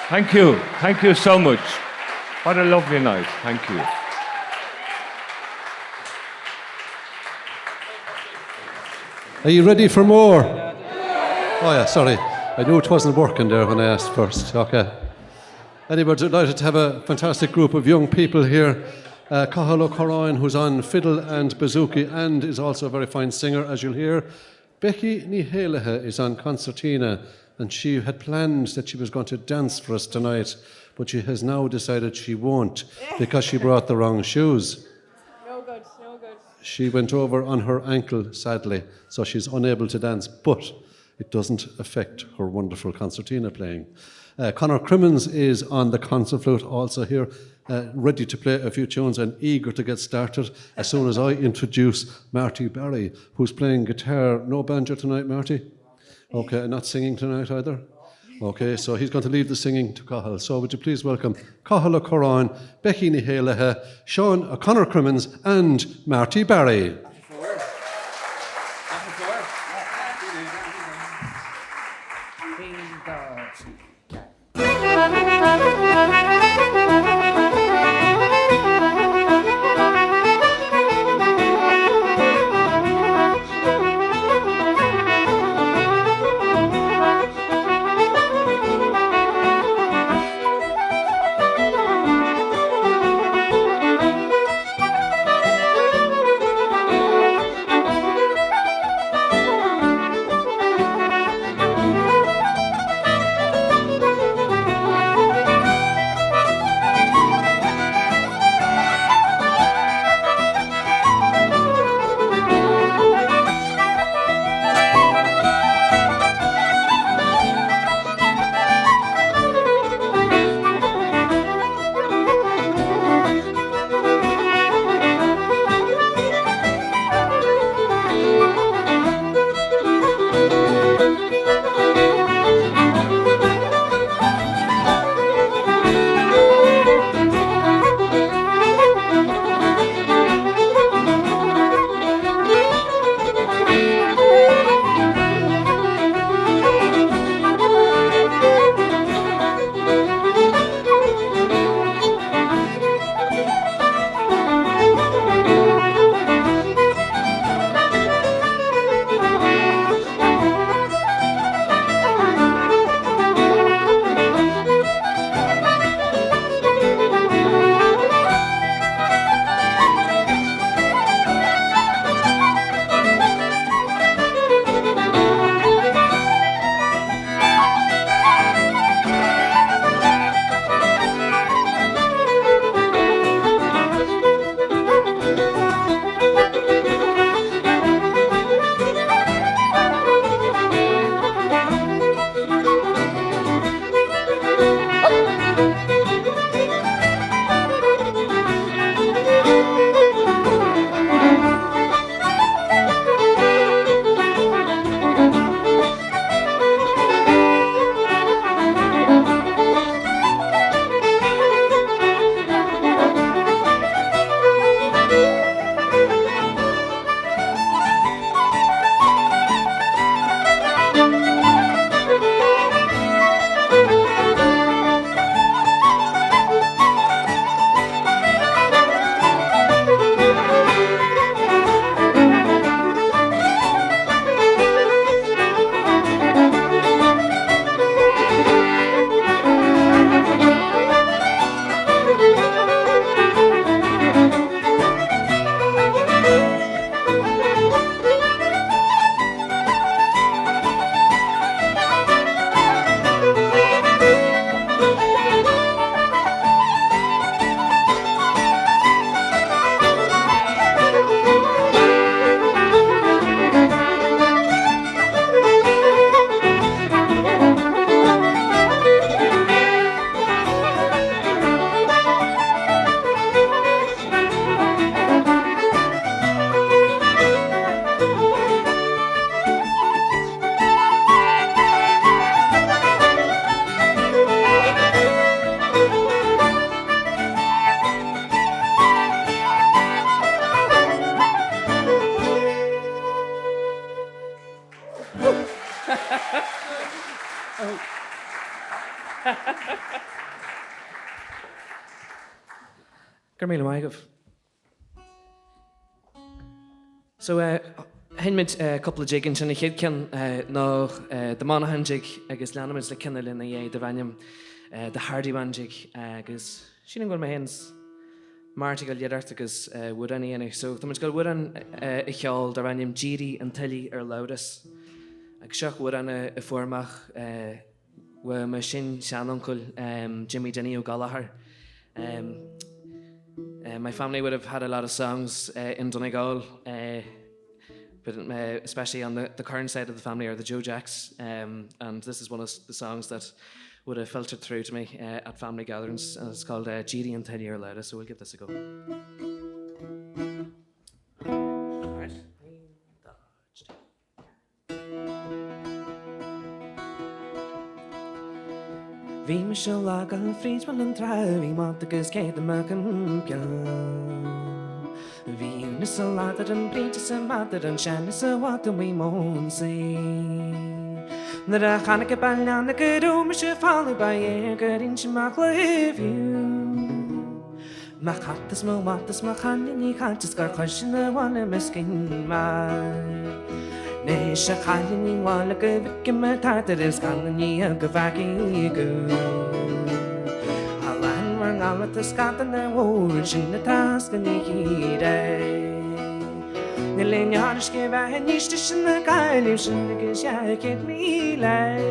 Thank you. Thank you so much. What a lovely night. Thank you. Are you ready for more? Oh yeah, sorry. I knew it wasn't working there when I asked first. Okay. Anyway, delighted to have a fantastic group of young people here. Caoimhe Kearins, who's on fiddle and bouzouki and is also a very fine singer, as you'll hear. Becky Nihelehe is on concertina, and she had planned that she was going to dance for us tonight, but she has now decided she won't because she brought the wrong shoes. No good, no good. She went over on her ankle, sadly, so she's unable to dance, but it doesn't affect her wonderful concertina playing. Conor Crimmins is on the concert flute, also here, ready to play a few tunes and eager to get started as soon as I introduce Marty Barry, who's playing guitar. No banjo tonight, Marty? Okay, not singing tonight either? Okay, so he's going to leave the singing to Cathal. So would you please welcome Cathal O'Coran, Becky Nihaleha, Sean Conor Crimmins and Marty Barry. Gurmíle maigah. So, Henmid couple of jiggins and a kid can no the Monaghan jig agus Lanimid le Kennel in the Vanium the Hardy one jig agus she didn't go my hands Marty gal yedartagus wood any any so the much gal wood an a hjal the Vanium Giri and Tilly loudus ag shock wood an a formach where machine Shan uncle Jimmy Denny O'Gallagher my family would have had a lot of songs in Donegal but especially on the current side of the family are the Joe Jacks and this is one of the songs that would have filtered through to me at family gatherings. And it's called Gearóid Ó Dubháin, so we'll give this a go. Bhí me seo lágan frísman an trá, bhí máta agus céad amach an peann. Bhí na sa látar an bríte sa mátar an seanna sa bháta bhí món sí. Na ra chana go bailna go rú me se fála ba gur in semach lehiú. Ma chatas ma watas ma chana ní chatas gar chusin na bhána miscin mai. Ne se chana ní bhála go bhici me tartar is gana ní a go bhaci go. Alan mar ngala ta scata na bhór sin na tasca ní híre. Na leñaris ge bheith níiste sin na gailim sin agus seaicid mí lei.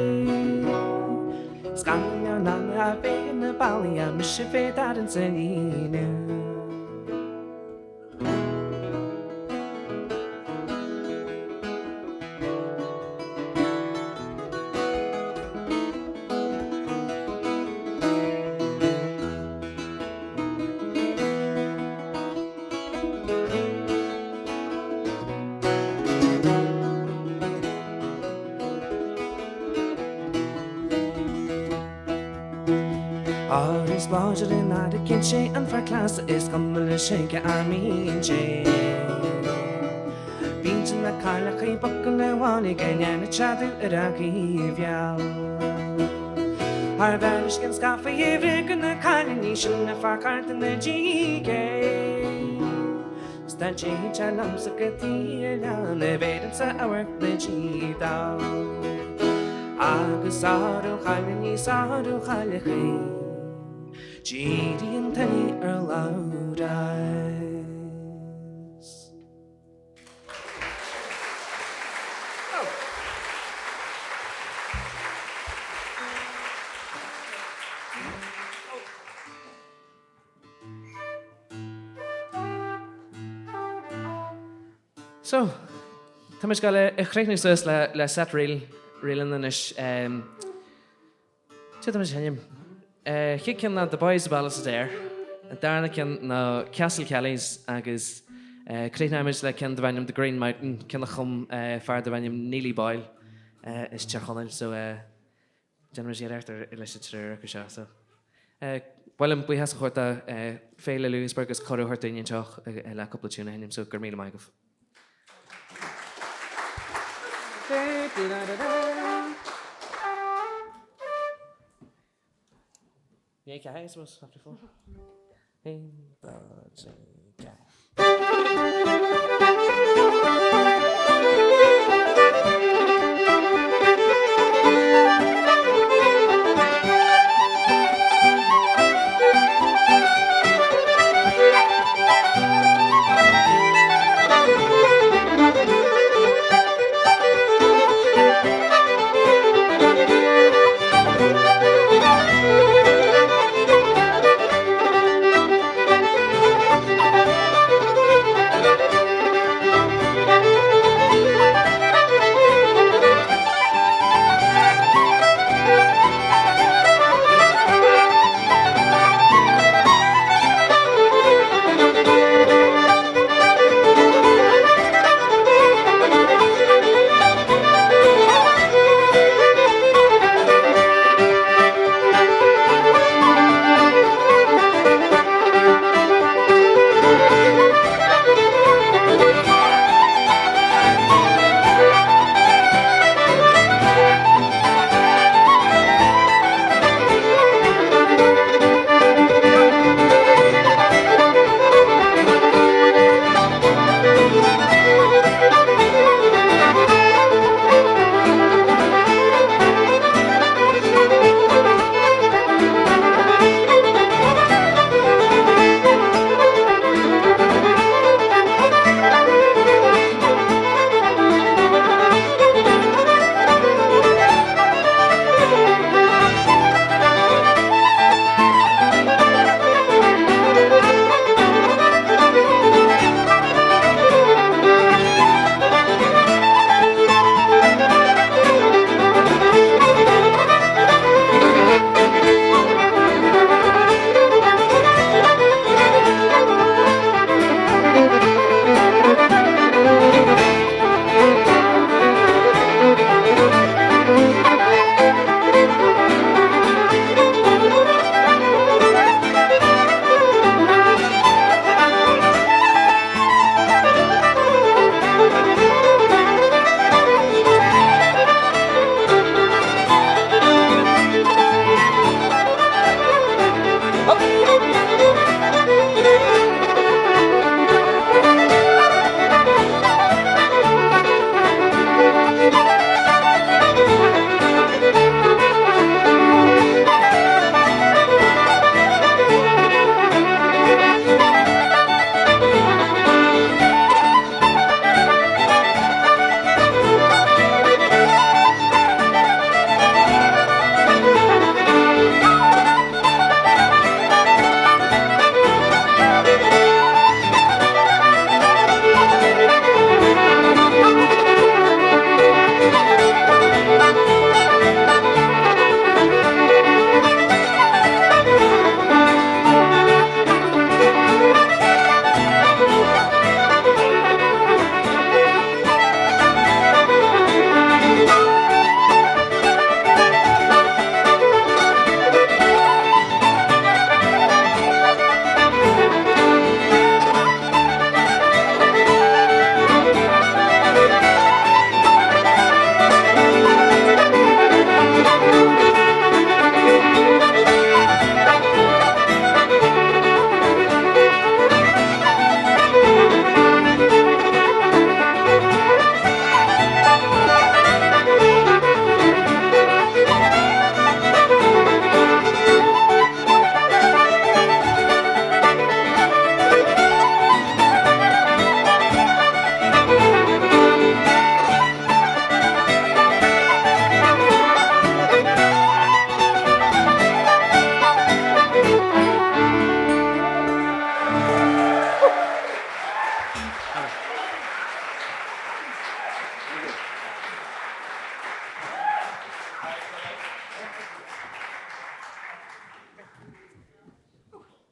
Scanna na a bheith na bailí a mis se fé dar an san ínu. Is báidir in áda cin sé an fear clása is cummal sé go amíonn sé. Bíonn na cála chu bocail le bháinnig gaiine teadú ar a bheal. Ar bheis gan scafa éhre go na cála ní sin na fearcarta na ddígé. Sta sé te lamsa go tí le na bhéidir sa áhar na ddídá. Agus áú chála ní sáú chála chu. Gearóid an taí loud eyes. So, tá muid go le chréichnú sus le set réalan inis. Tá muid henim. Chi cin na the boys ballas there. Darna cin na Castle Kellys agus Creitnamish le cin the Green Mountain cin na chum far the Neely Boyle is Chachonil so generous year after illustrator so well we has horta Féile Louisburgh is Coro horta in choch a couple of tuna him so Gurmila Magov. Yeah, I suppose after 4.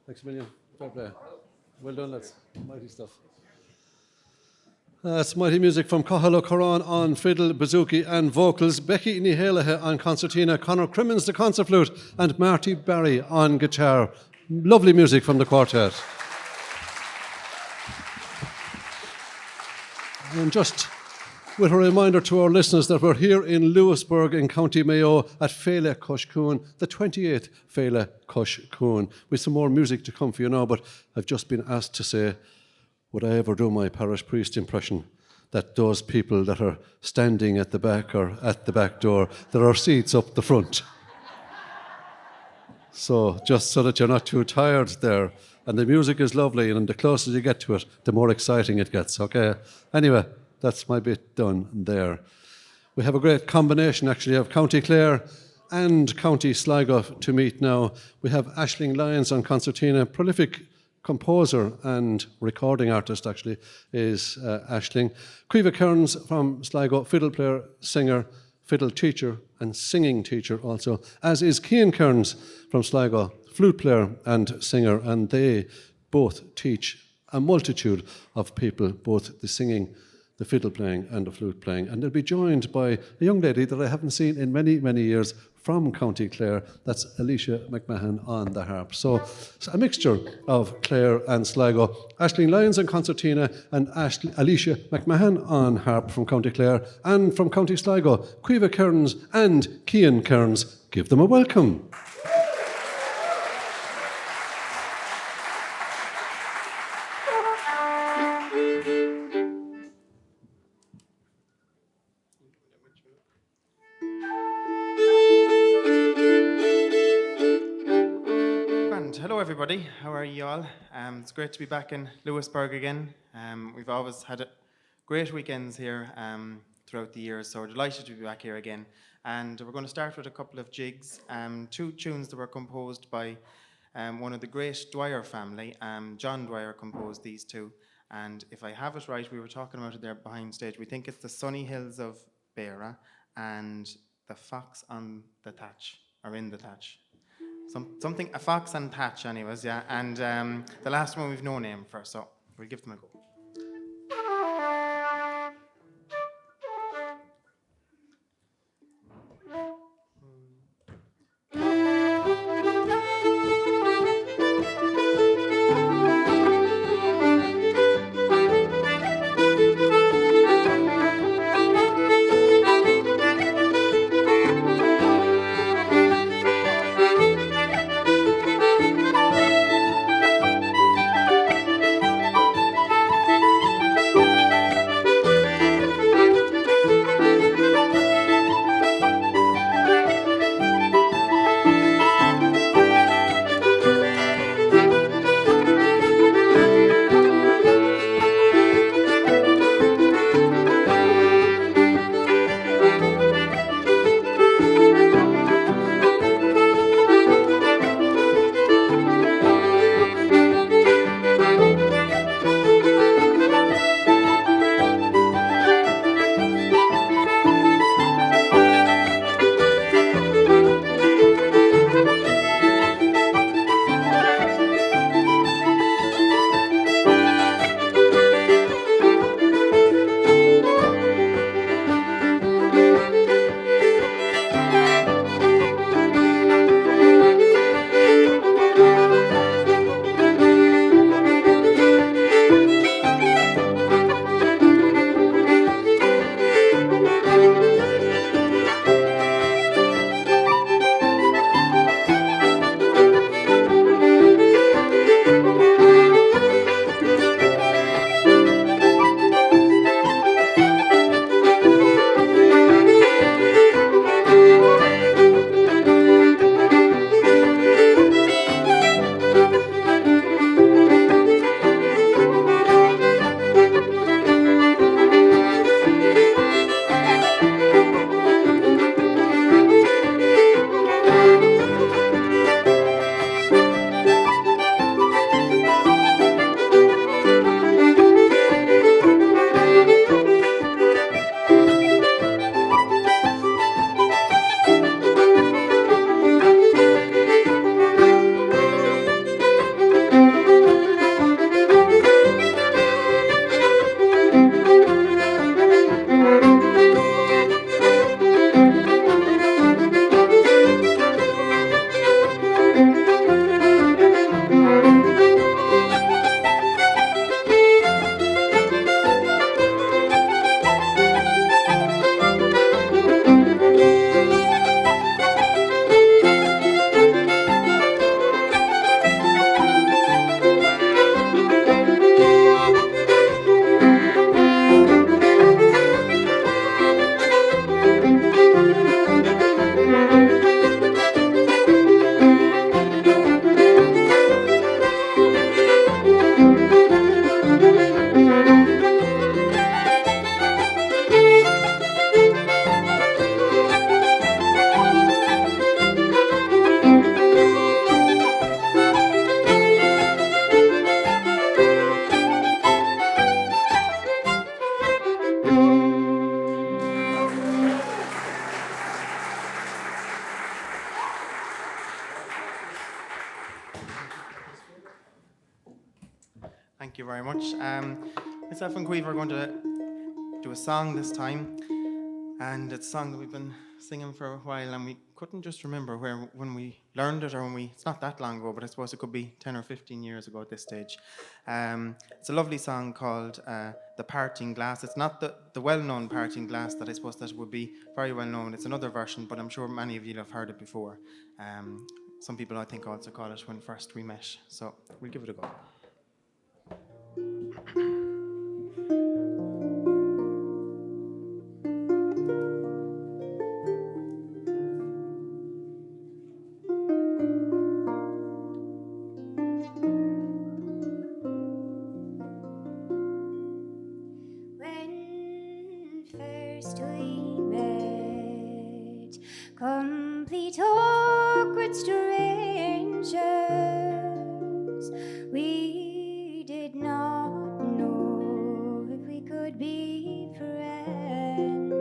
Thanks a million. Fair play. Well done, lads. Mighty stuff. That's mighty music from Caoimhe Kearins on fiddle, bouzouki and vocals, Becky Nihelahe on concertina, Conor Crimmins the concert flute and Marty Barry on guitar. Lovely music from the quartet. And just with a reminder to our listeners that we're here in Louisburgh in County Mayo at Féile Chois Cuain, the 28th Féile Chois Cuain. With some more music to come for you now, but I've just been asked to say, would I ever do my parish priest impression? That those people that are standing at the back or at the back door, there are seats up the front. So just so that you're not too tired there. And the music is lovely, and the closer you get to it, the more exciting it gets, okay? Anyway, that's my bit done there. We have a great combination, actually, of County Clare and County Sligo to meet now. We have Aisling Lyons on concertina, prolific composer and recording artist, actually, is Aisling. Caoimhe Kearins from Sligo, fiddle player, singer, fiddle teacher and singing teacher also, as is Cian Kearins from Sligo, flute player and singer, and they both teach a multitude of people, both the singing, the fiddle playing and the flute playing. And they'll be joined by a young lady that I haven't seen in many, many years from County Clare. That's Alicia McMahon on the harp. So a mixture of Clare and Sligo. Aisling Lyons on concertina and Alicia McMahon on harp from County Clare, and from County Sligo, Caoimhe Kearins and Cian Kearins. Give them a welcome. Hello everybody, how are you all? It's great to be back in Louisburgh again. We've always had great weekends here throughout the years, so we're delighted to be back here again. And we're going to start with a couple of jigs, two tunes that were composed by one of the great Dwyer family. John Dwyer composed these two, and if I have it right, we were talking about it there behind stage. We think it's the Sunny Hills of Beara and the Fox on the Thatch, or in the Thatch. Something, a fox and thatch anyways, yeah. And the last one we've no name for, so we'll give them a go. Thank you very much. Myself and Caoimhe are going to do a song this time, and it's a song that we've been singing for a while, and we couldn't just remember when we learned it, or it's not that long ago, but I suppose it could be 10 or 15 years ago at this stage. It's a lovely song called The Parting Glass. It's not the well-known Parting Glass that I suppose that would be very well known. It's another version, but I'm sure many of you have heard it before. Some people I think also call it When First We Met. So we'll give it a go. When first we met, complete awkward strangers, we did not know if we could be friends.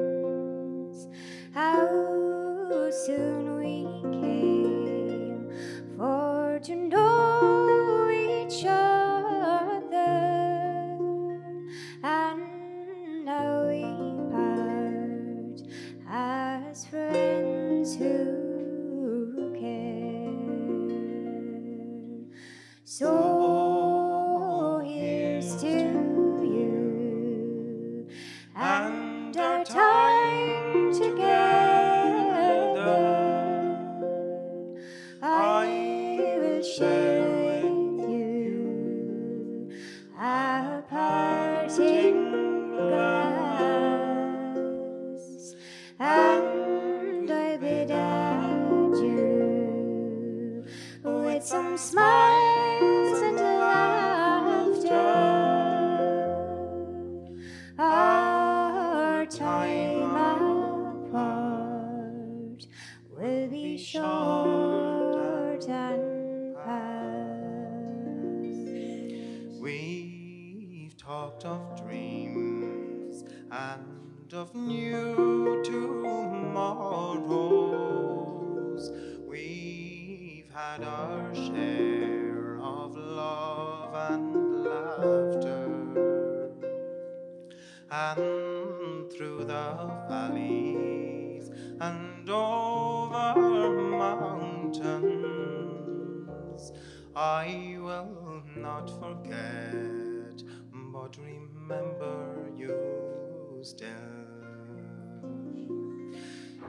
How soon we came for to know each other, and now we part as friends who care. So here's to you and our time together. I will share with you our parting glass, and I bid adieu with some smiles and laughter. Our time apart will be short and past. We've talked of dreams and of new tomorrows. We've had our share of love and laughter, and through the valleys and over mountains, I will not forget, but remember you still.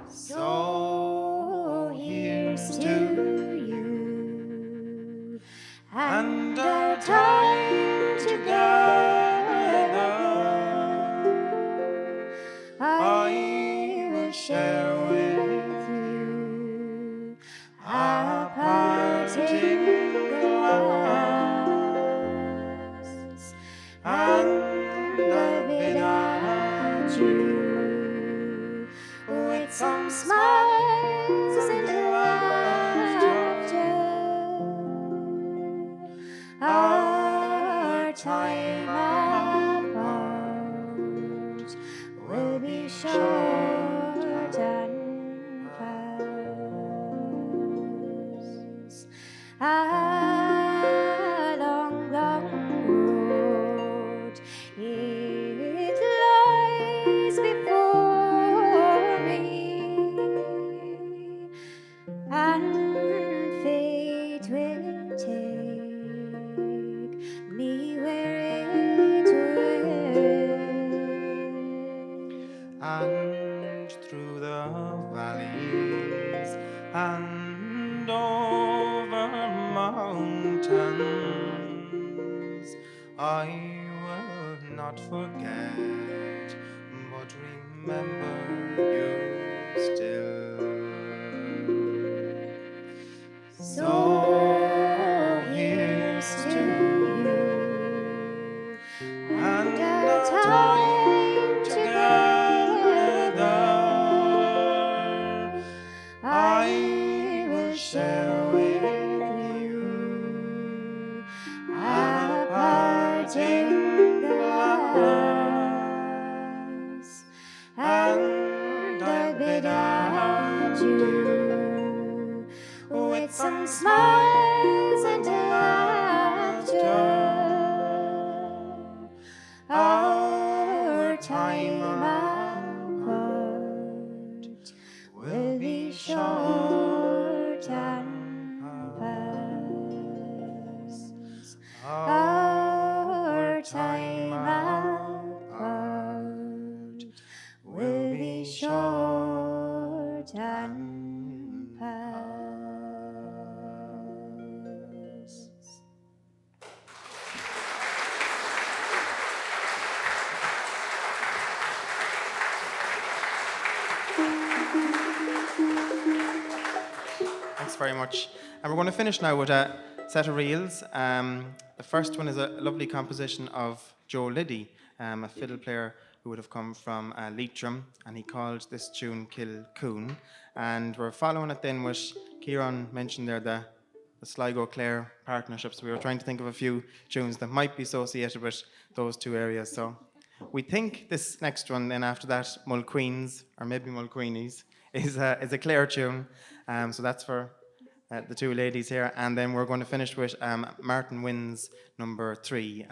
So here's to you and our time together. I will share with you our parting glass, and I bid adieu with some smiles and laughter. Our time apart will be short and past. A long, long road it lies before me, and fate will take me where it will. And through the valleys and over mountains, I will not forget, but remember you still. So here's to you and our time together. I will share with you our parting glass, some smile. much. And we're going to finish now with a set of reels. The first one is a lovely composition of Joe Liddy, a fiddle player who would have come from Leitrim, and he called this tune Kill Coon. And we're following it then with, Kieran mentioned there the Sligo-Clare partnership, so we were trying to think of a few tunes that might be associated with those two areas. So we think this next one then after that, Mulqueens, or maybe Mulqueenies, is a Clare tune. So that's for the two ladies here. And then we're going to finish with Martin Wins number 3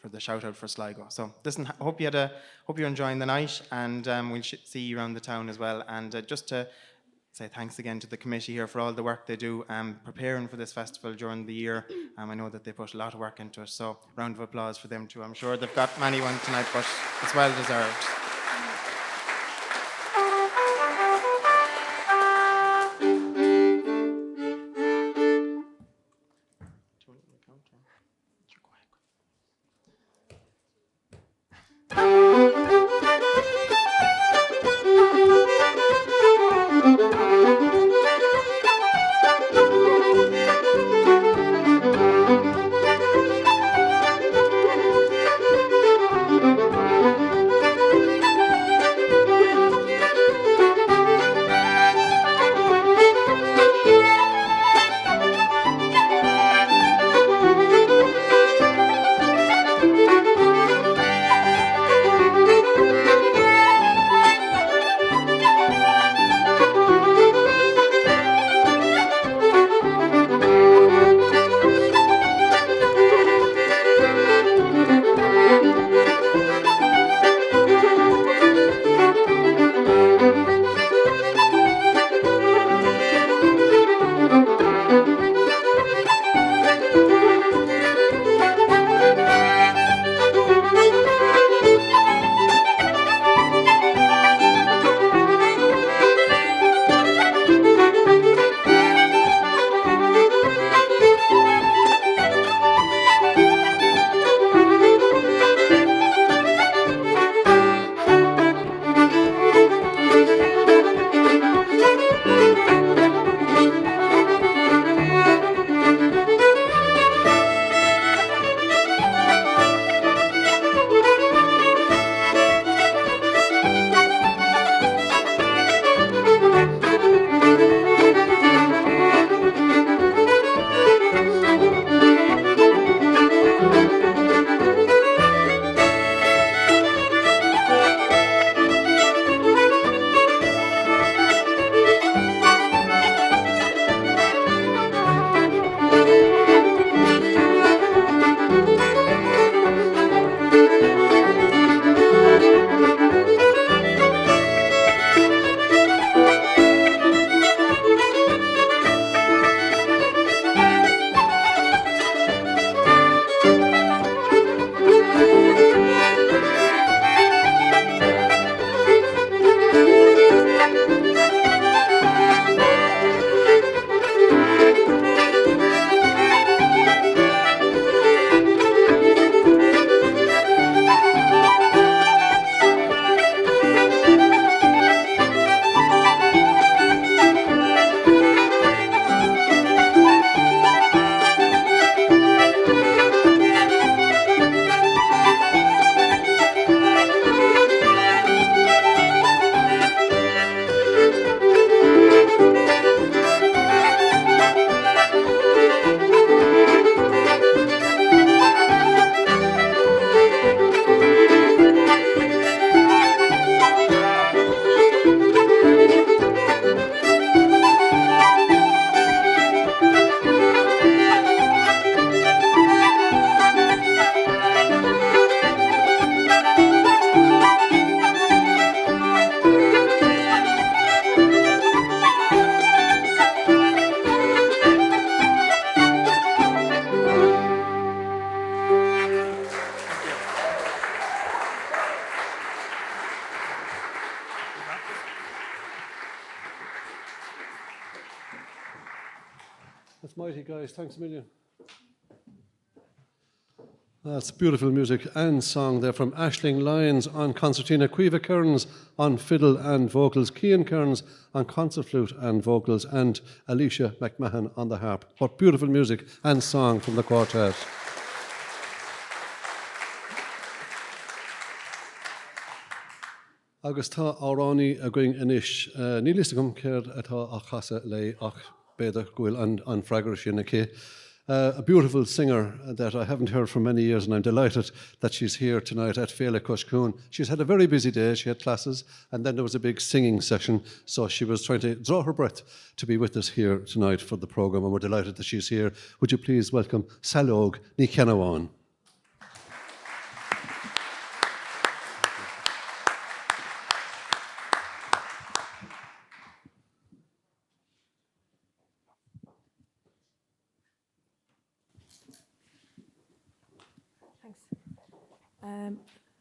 for the shout out for Sligo. So listen, hope you're enjoying the night, and we'll see you around the town as well. And just to say thanks again to the committee here for all the work they do preparing for this festival during the year. I know that they put a lot of work into it, so round of applause for them too. I'm sure they've got many ones tonight, but it's well deserved. That's mighty, guys. Thanks a million. That's beautiful music and song there from Aisling Lyons on concertina, Caoimhe Kearins on fiddle and vocals, Cian Kearins on concert flute and vocals, and Alicia McMahon on the harp. What beautiful music and song from the quartet. Agus tá áránaí a going inis, ní lista gom céir atá a chasa le ach beidir gúil an freagar sin na cé. A beautiful singer that I haven't heard for many years, and I'm delighted that she's here tonight at Féile Chois Cuain. She's had a very busy day. She had classes, and then there was a big singing session, so she was trying to draw her breath to be with us here tonight for the programme, and we're delighted that she's here. Would you please welcome Salog ní Ceannaháin.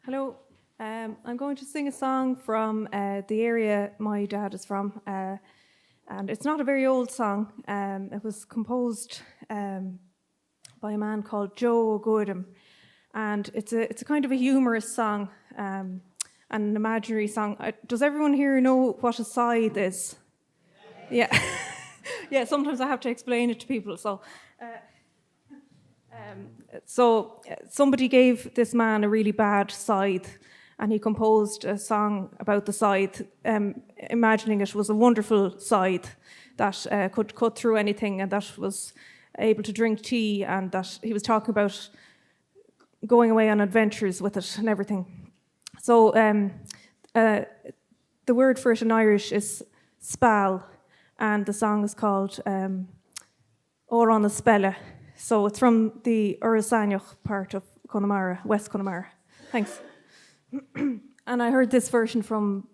Hello, I'm going to sing a song from the area my dad is from, and it's not a very old song. It was composed by a man called Joe O'Dubháin, and it's a kind of a humorous song, and an imaginary song. Does everyone here know what a scythe is? Yeah, yeah. Sometimes I have to explain it to people. So somebody gave this man a really bad scythe, and he composed a song about the scythe, imagining it was a wonderful scythe that could cut through anything, and that was able to drink tea, and that he was talking about going away on adventures with it and everything. So the word for it in Irish is spal, and the song is called Or on the Spelle. So it's from the Urasaniach part of Connemara, West Connemara. Thanks. And I heard this version from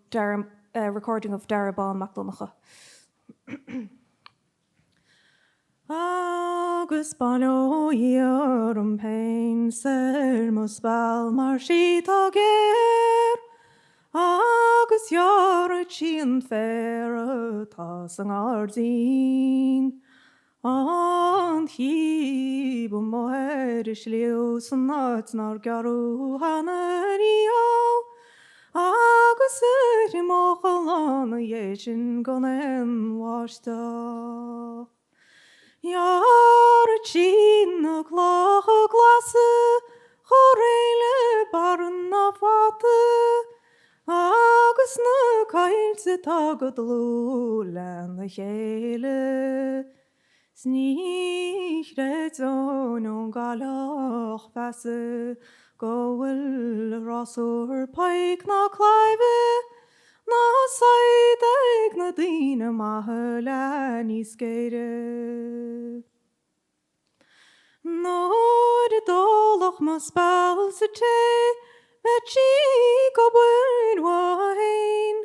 recording of Dara Bán MacDonagh. Agus bano iorum pain ser muspal marshita ger agus yara chin fair tasang ardin. And he moerish leos nats nar garu hanario agus mochalan yechin gonen washta yar chin klach glasse horele barn afate agus na kailse tagadlu lan the hele Sníchred on galach fasse goel rasur paik na clive na saideg na dina mahla ni skere no de dolach mas spel se te chi gobun wain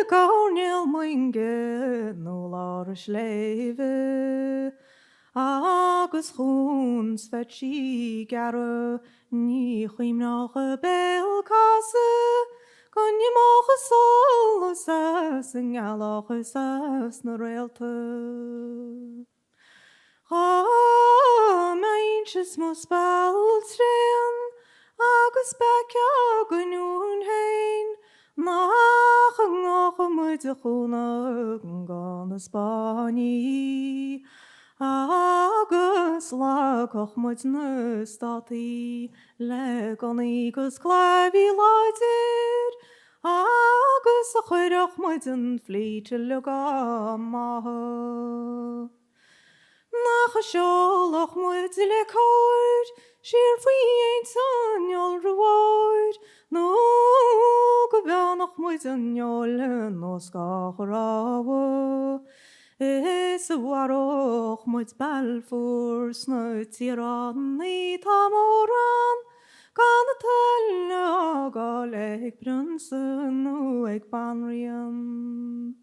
Gaunel moinge no larish leve agus groens vetchi gare ni chim nach bel kasse kan je mogen sol sas en alach sas na relte meintjes mo spelstrean agus bekja genoen hein Nach moet de groene gaan Spanje. Agus lakoch moet ne stati. Legon igus klavi lighted. Agus a chyrach moet een vliete luga maha. Nach a sjolach moet le kort. Sheer free ain't son you'll reward. No gobernach moet een jolle no skachrawe. Is a waroch moet Balfour snuit tiran ni tamoran. Kan het helle gal ek brunsen no ek banrian.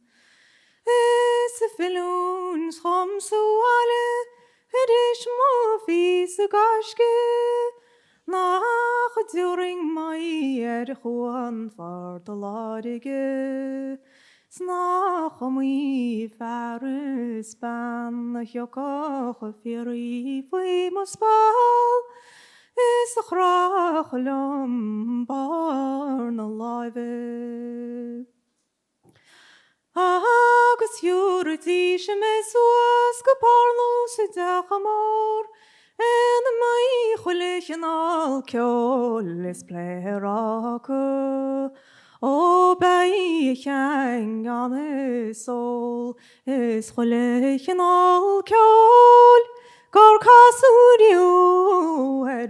Is a filoon schom so alle. Het is mo vieze gaske. Nach during my Juan for the ladige. Snach mi faris ban jokoch firi fui mo spal. is a chrachalum barn alive. Agus júr díse me suas go parlo se dachamor en the mai chulichen al kjol is plerake o bei hang on his soul is chulichen al kjol gor kasudio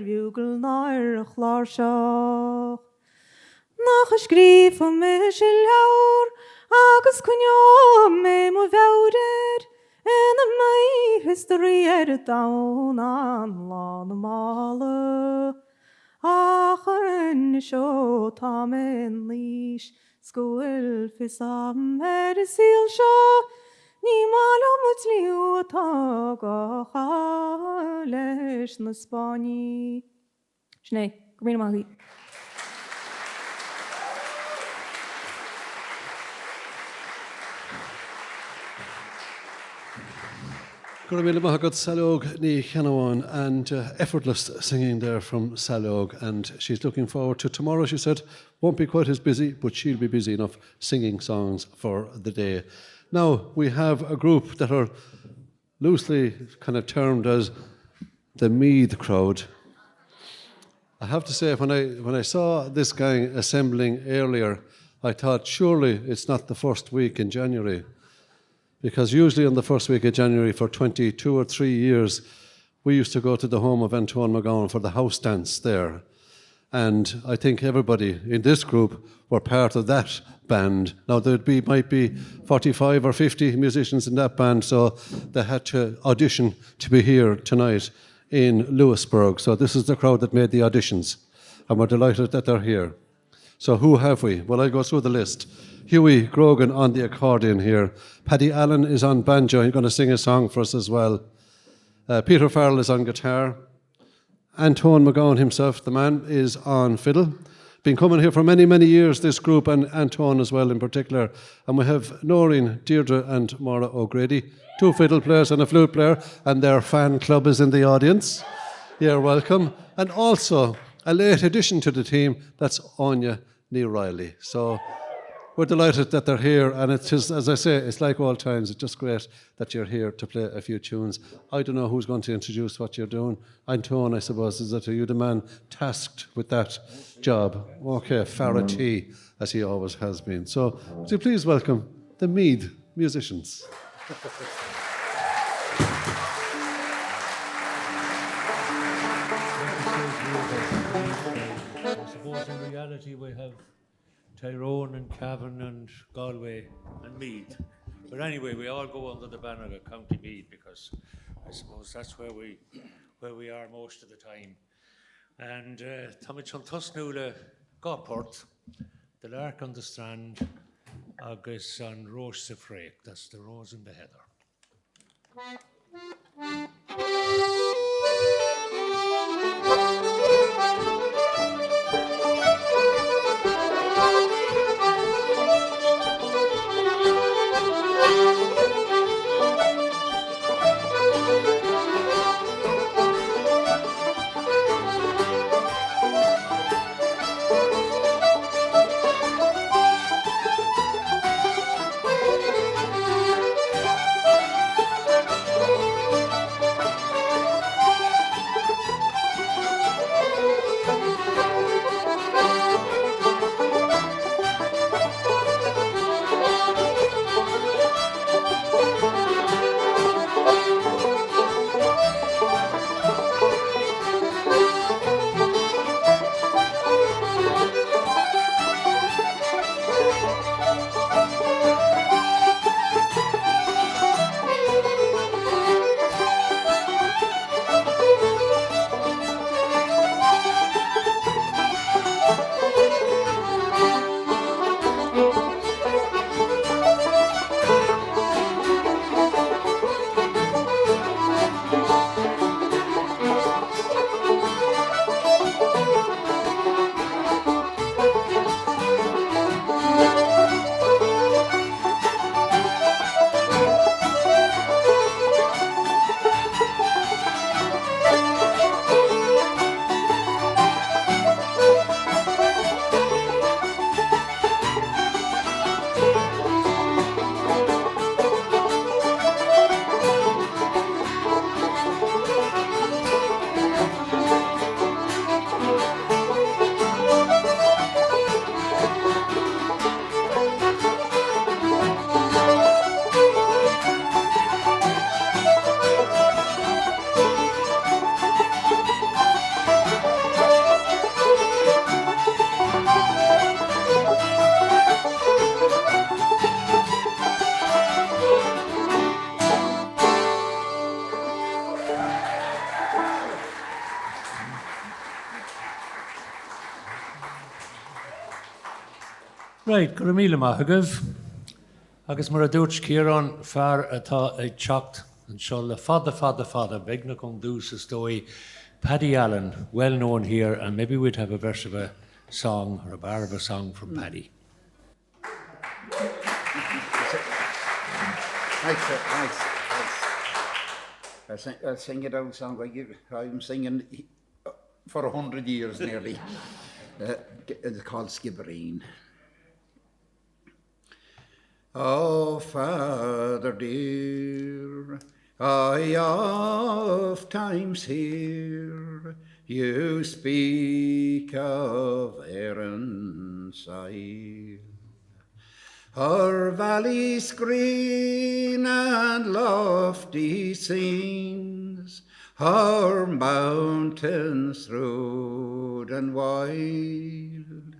vugel nair chlarshach nach skrif me laur agus cunio me mo vouder in a my history down on lawn mala Aachen show Tom in leash school fisam seal show ni malo mutliu taga halesh na Spani Schnee green mali Gurmila Mahagat Salog Ni Hanrahan and effortless singing there from Salog, and she's looking forward to tomorrow. She said won't be quite as busy, but she'll be busy enough singing songs for the day. Now we have a group that are loosely kind of termed as the Meath crowd. I have to say, when I saw this gang assembling earlier, I thought surely it's not the first week in January. Because usually on the first week of January for 22 or 3 years, we used to go to the home of Antoine McGowan for the house dance there. And I think everybody in this group were part of that band. Now might be 45 or 50 musicians in that band, so they had to audition to be here tonight in Louisburgh. So this is the crowd that made the auditions, and we're delighted that they're here. So who have we? Well, I'll go through the list. Hughie Grogan on the accordion here. Paddy Allen is on banjo. He's going to sing a song for us as well. Peter Farrell is on guitar. Antoine McGowan himself, the man, is on fiddle. Been coming here for many, many years, this group, and Antoine as well in particular. And we have Noreen, Deirdre and Maura O'Grady, 2 fiddle players and a flute player, and their fan club is in the audience. You're welcome. And also a late addition to the team, that's Anya Ní Riley. So we're delighted that they're here, and it's just, as I say, it's like old times. It's just great that you're here to play a few tunes. I don't know who's going to introduce what you're doing. Antoine, I suppose, is that you the man tasked with that job? Okay, Farah T, as he always has been. So would you please welcome the Meath musicians. I suppose in reality we have Tyrone and Cavan and Galway and Meath. But anyway, we all go under the banner of County Meath because I suppose that's where we are most of the time. And Tommy Chuntusnula Goport, the Lark on the Strand, agus on Roche the Frake, that's the Rose and the Heather. Right, go míle maithagah. Agus mar a dúirt Kieran fear atá ag teacht an seo le fada, beg na con dús is dói Paddy Allen, well known here, and maybe we'd have a verse of a song or a bar of a song from Paddy. I'll sing it out song like I'm singing for 100 years nearly. It's called Skibbereen. Oh, Father dear, I oft times hear you speak of Erin's Isle. Her valleys green and lofty scenes, her mountains rude and wild.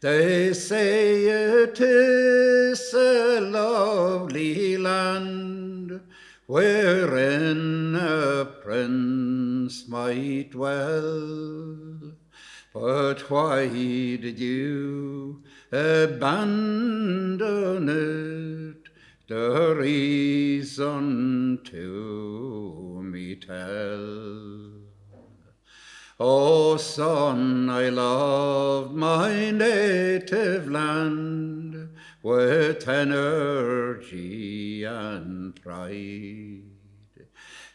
They say it is a lovely land, wherein a prince might dwell. But why did you abandon it? The reason to me tell. Oh, son, I loved my native land with energy and pride,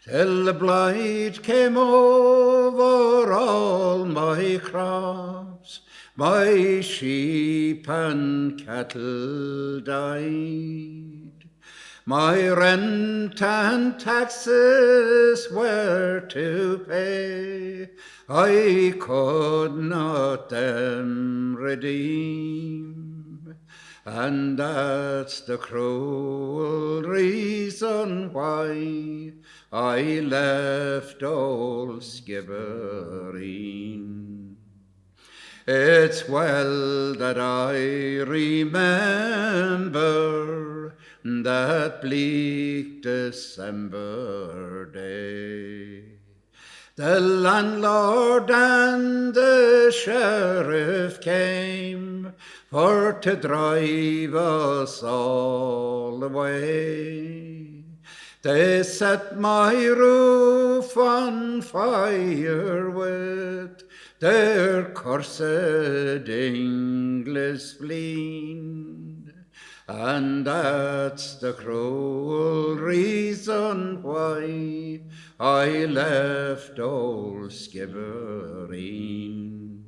till the blight came over all my crops, my sheep and cattle died. My rent and taxes were to pay, I could not them redeem, and that's the cruel reason why I left old Skibbereen. It's well that I remember that bleak December day. The landlord and the sheriff came for to drive us all away. They set my roof on fire with their cursed English spleen, and that's the cruel reason why I left old Skibbereen.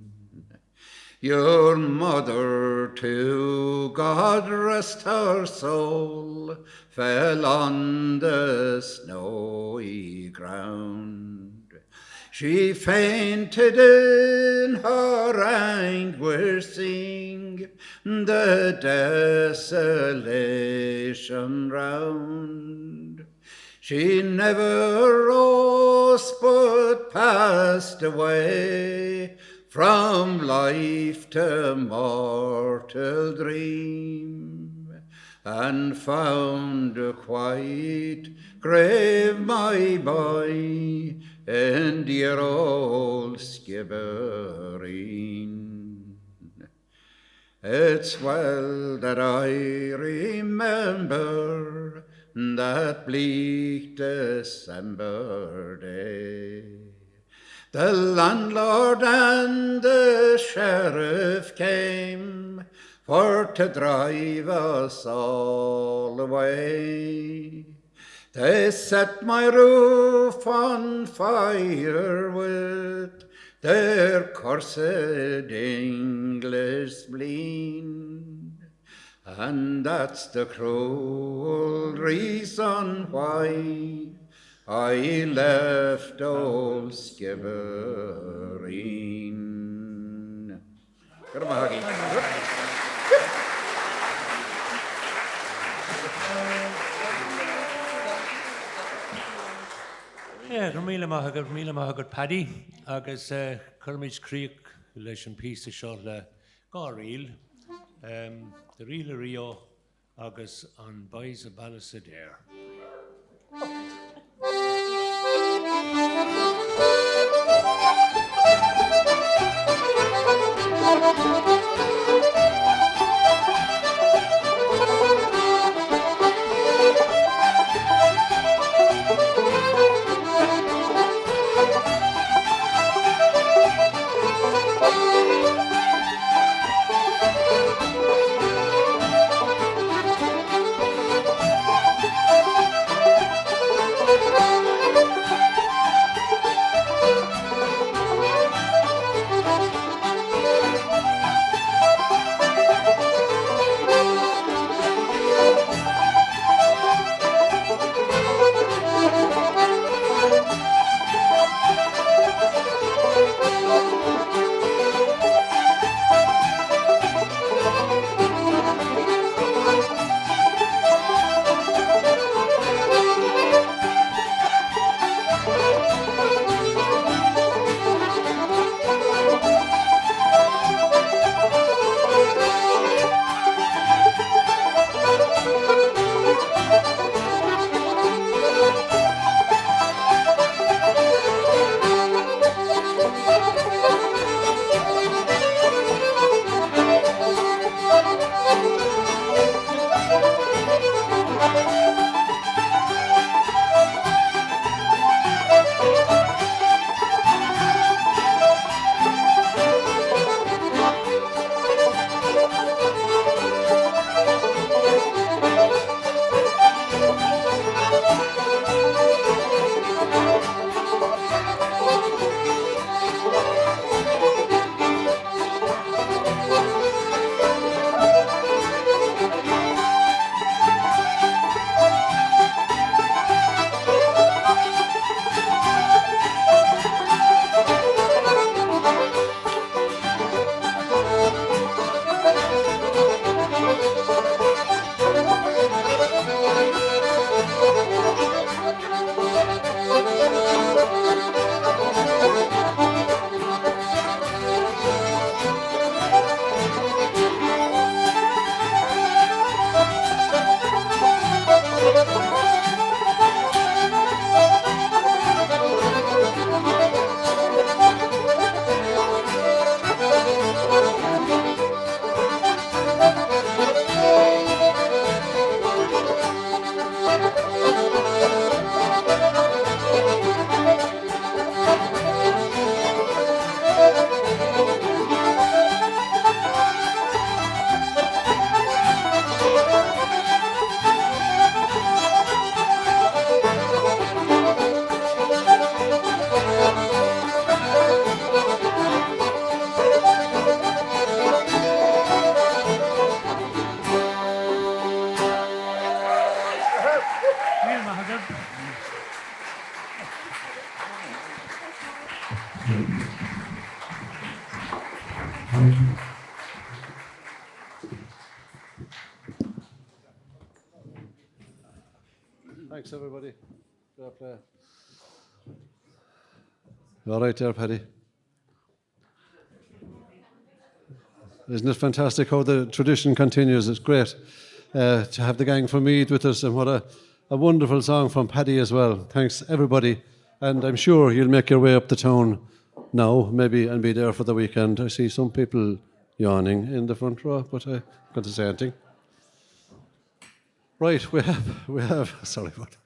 Your mother, too, God rest her soul, fell on the snowy ground. She fainted in her anguish, seeing the desolation round. She never rose but passed away from life to mortal dream, and found a quiet grave, my boy, in dear old Skibbereen. It's well that I remember that bleak December day. The landlord and the sheriff came for to drive us all away. They set my roof on fire with their cursed English spleen, and that's the cruel reason why I left old Skibbereen. Good morning. Yeah, míle maithagad Paddy, agus Curmage Creek leis an písa seo le gá riil, the riil a Rio agus an Boys of Ballysadare. Thanks, everybody. Fair play. You all right there, Paddy? Isn't it fantastic how the tradition continues? It's great to have the gang from Meath with us, and what a wonderful song from Paddy as well. Thanks, everybody. And I'm sure you'll make your way up the town now, maybe, and be there for the weekend. I see some people yawning in the front row, but I'm going to say anything. Right, we have, sorry about that.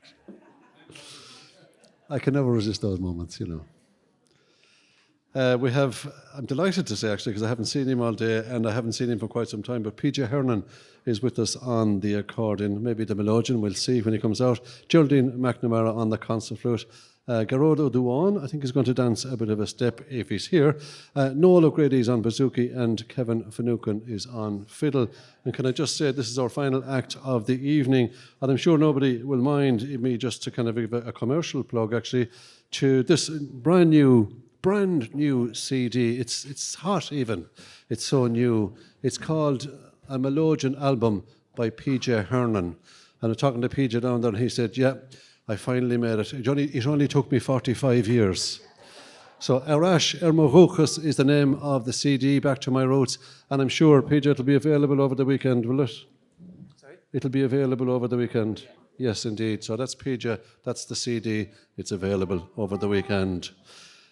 I can never resist those moments, you know. I'm delighted to say actually, because I haven't seen him all day and I haven't seen him for quite some time, but PJ Hanrahan is with us on the accordion, maybe the melodeon, we'll see when he comes out. Geraldine McNamara on the concert flute. Gearóid Ó Dubháin, I think, is going to dance a bit of a step if he's here. Noel O'Grady is on bouzouki and Kevin Finucane is on fiddle. And can I just say, this is our final act of the evening, and I'm sure nobody will mind me just to kind of give a commercial plug actually to this brand new CD. It's hot even. It's so new. It's called A Melodeon Album by PJ Hanrahan. And I'm talking to PJ down there and he said, yeah, I finally made it. It only took me 45 years. So Arash Ermoruchas is the name of the CD, Back to My Roots. And I'm sure, PJ, it'll be available over the weekend, will it? Sorry? It'll be available over the weekend. Yeah. Yes, indeed. So that's PJ, that's the CD. It's available over the weekend.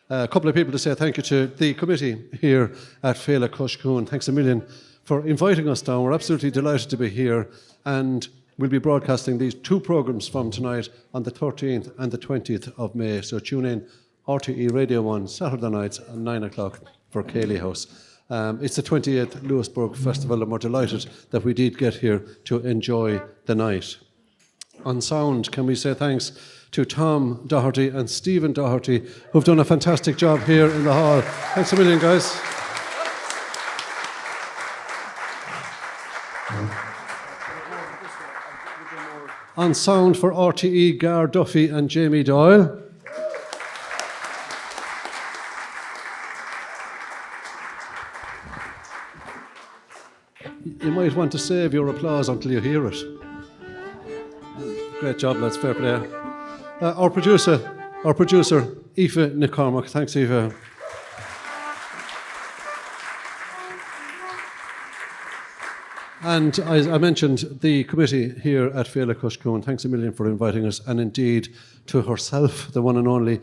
A couple of people to say thank you to the committee here at Féile Chois Cuain. Thanks a million for inviting us down. We're absolutely delighted to be here, and we'll be broadcasting these two programmes from tonight on the 13th and the 20th of May. So tune in, RTE Radio 1, Saturday nights at 9 o'clock for Céilí House. It's the 28th Louisburgh Festival, and we're delighted that we did get here to enjoy the night. On sound, can we say thanks to Tom Doherty and Stephen Doherty, who've done a fantastic job here in the hall. Thanks a million, guys. On sound for RTE, Gar Duffy and Jamie Doyle. You might want to save your applause until you hear it. Great job, lads. Fair play. Our producer, Aoife McCormack. Thanks, Aoife. And as I mentioned, the committee here at Féile Chois Cuain, thanks a million for inviting us, and indeed to herself, the one and only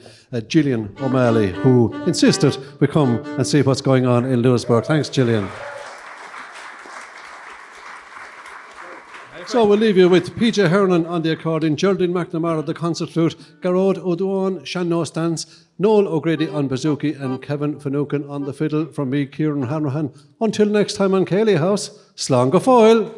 Gillian O'Malley, who insisted we come and see what's going on in Louisburgh. Thanks, Gillian. So we'll leave you with PJ Hanrahan on the accordion, Geraldine McNamara on the concert flute, Gearóid Ó Dubháin, Sean Nostans, Noel O'Grady on bouzouki and Kevin Finucane on the fiddle. From me, Kieran Hanrahan. Until next time on Céilí House, slán go fóill.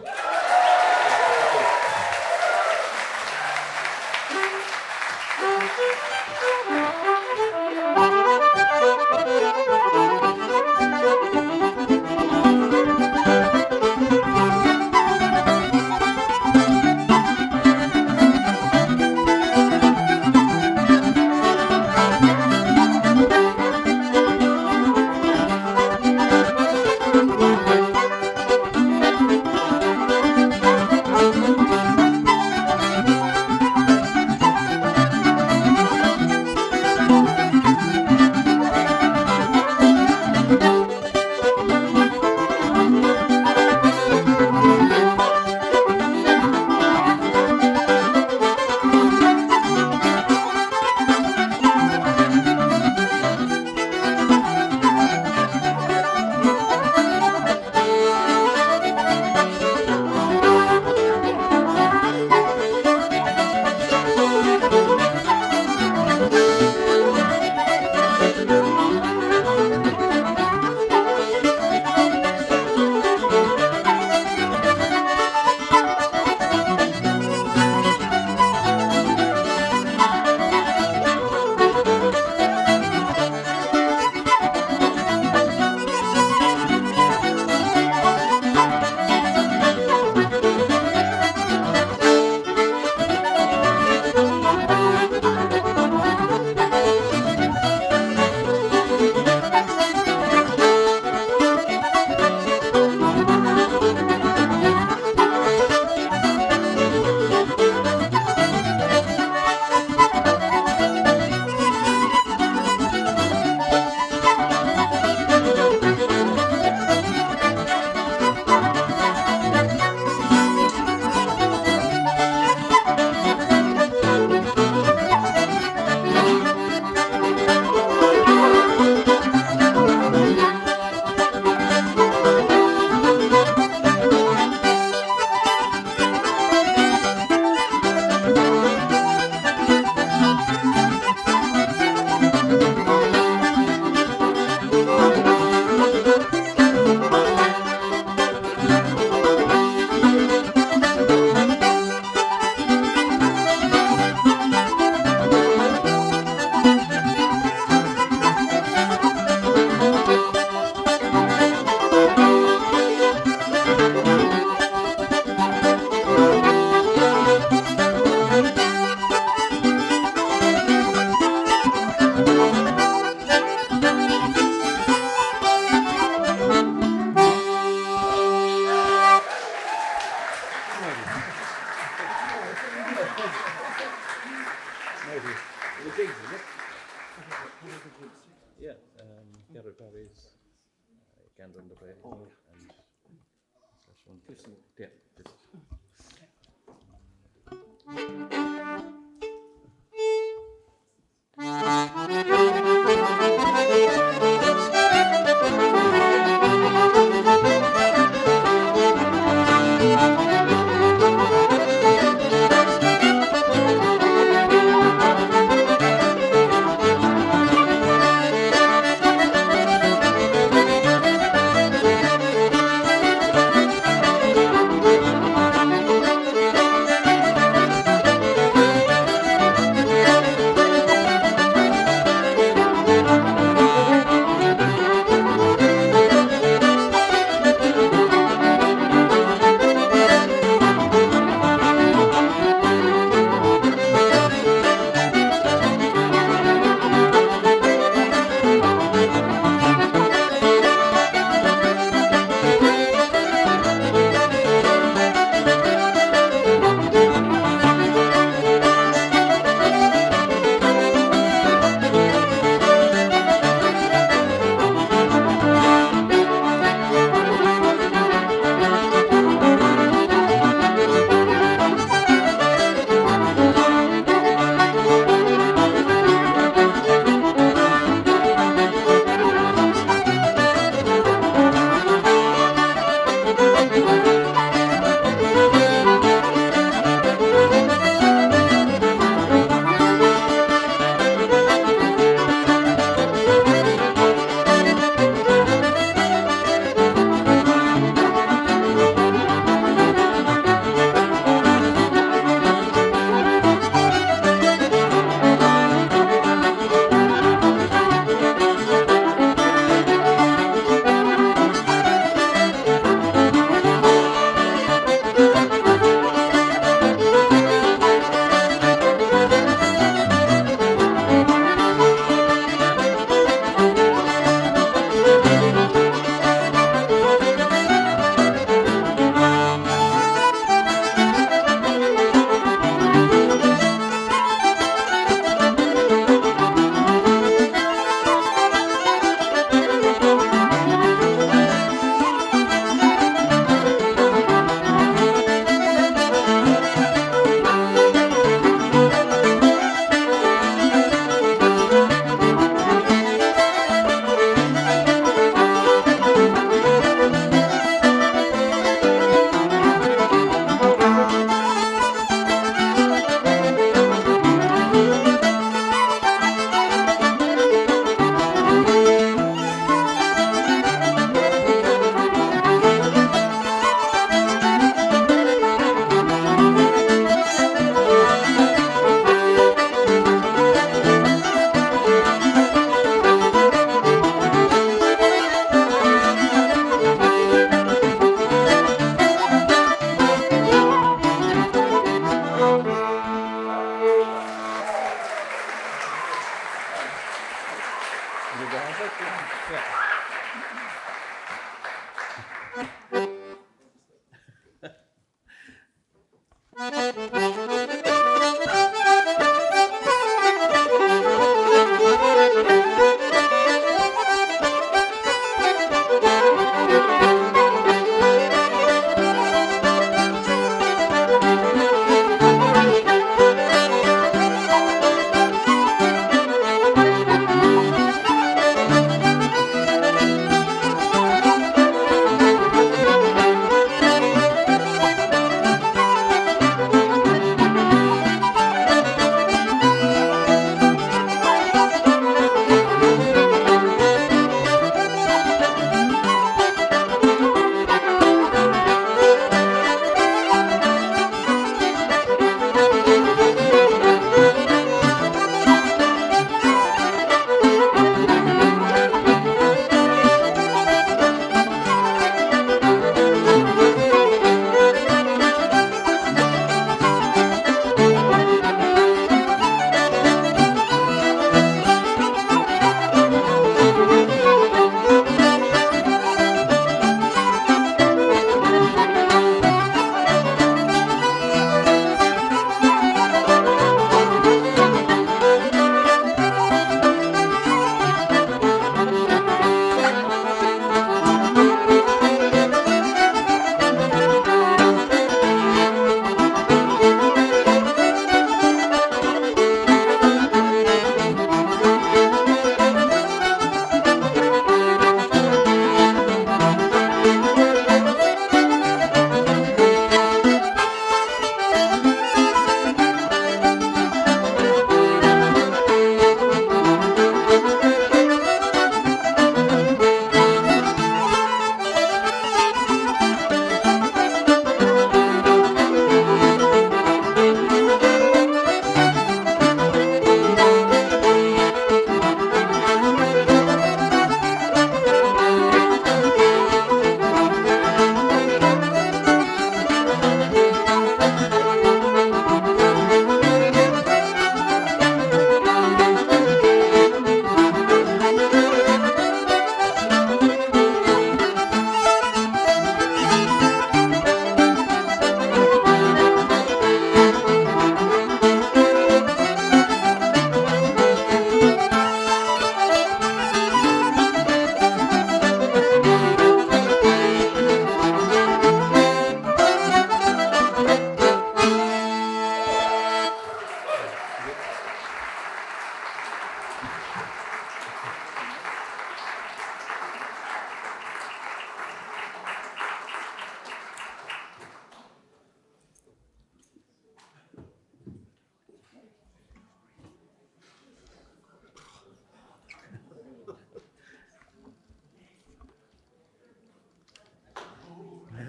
Yeah, Gearóid Barry's Gander on the Bay. And that's one. Yeah, this.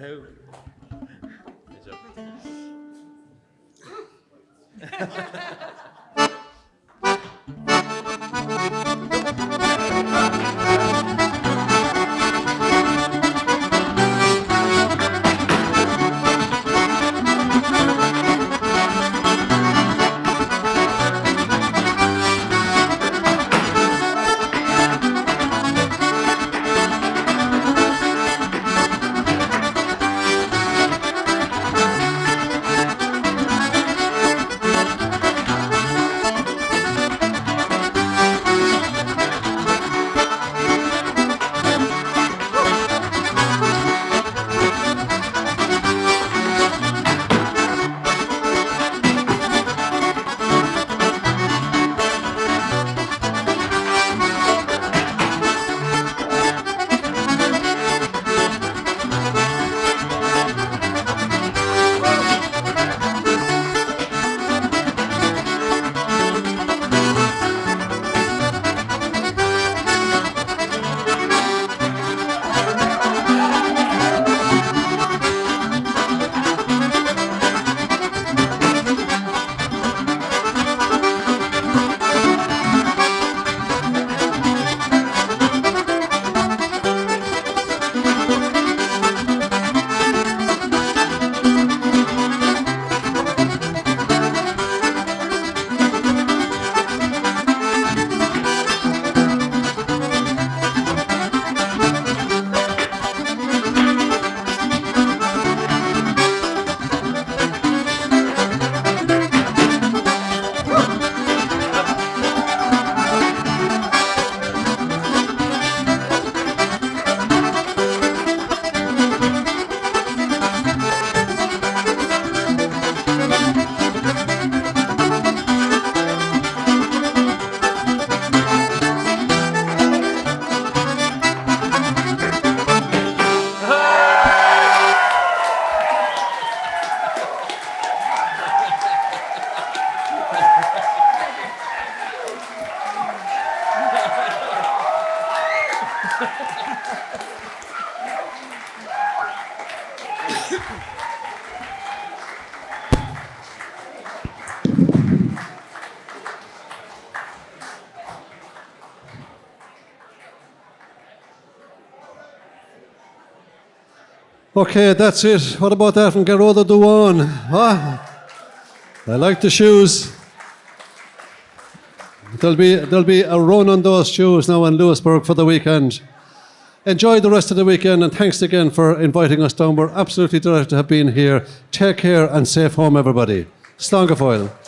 how? Okay, that's it. What about that from Gearóid Ó Dubháin? Huh? I like the shoes. There'll be a run on those shoes now in Louisburgh for the weekend. Enjoy the rest of the weekend, and thanks again for inviting us down. We're absolutely delighted to have been here. Take care and safe home, everybody. Slán go fóill.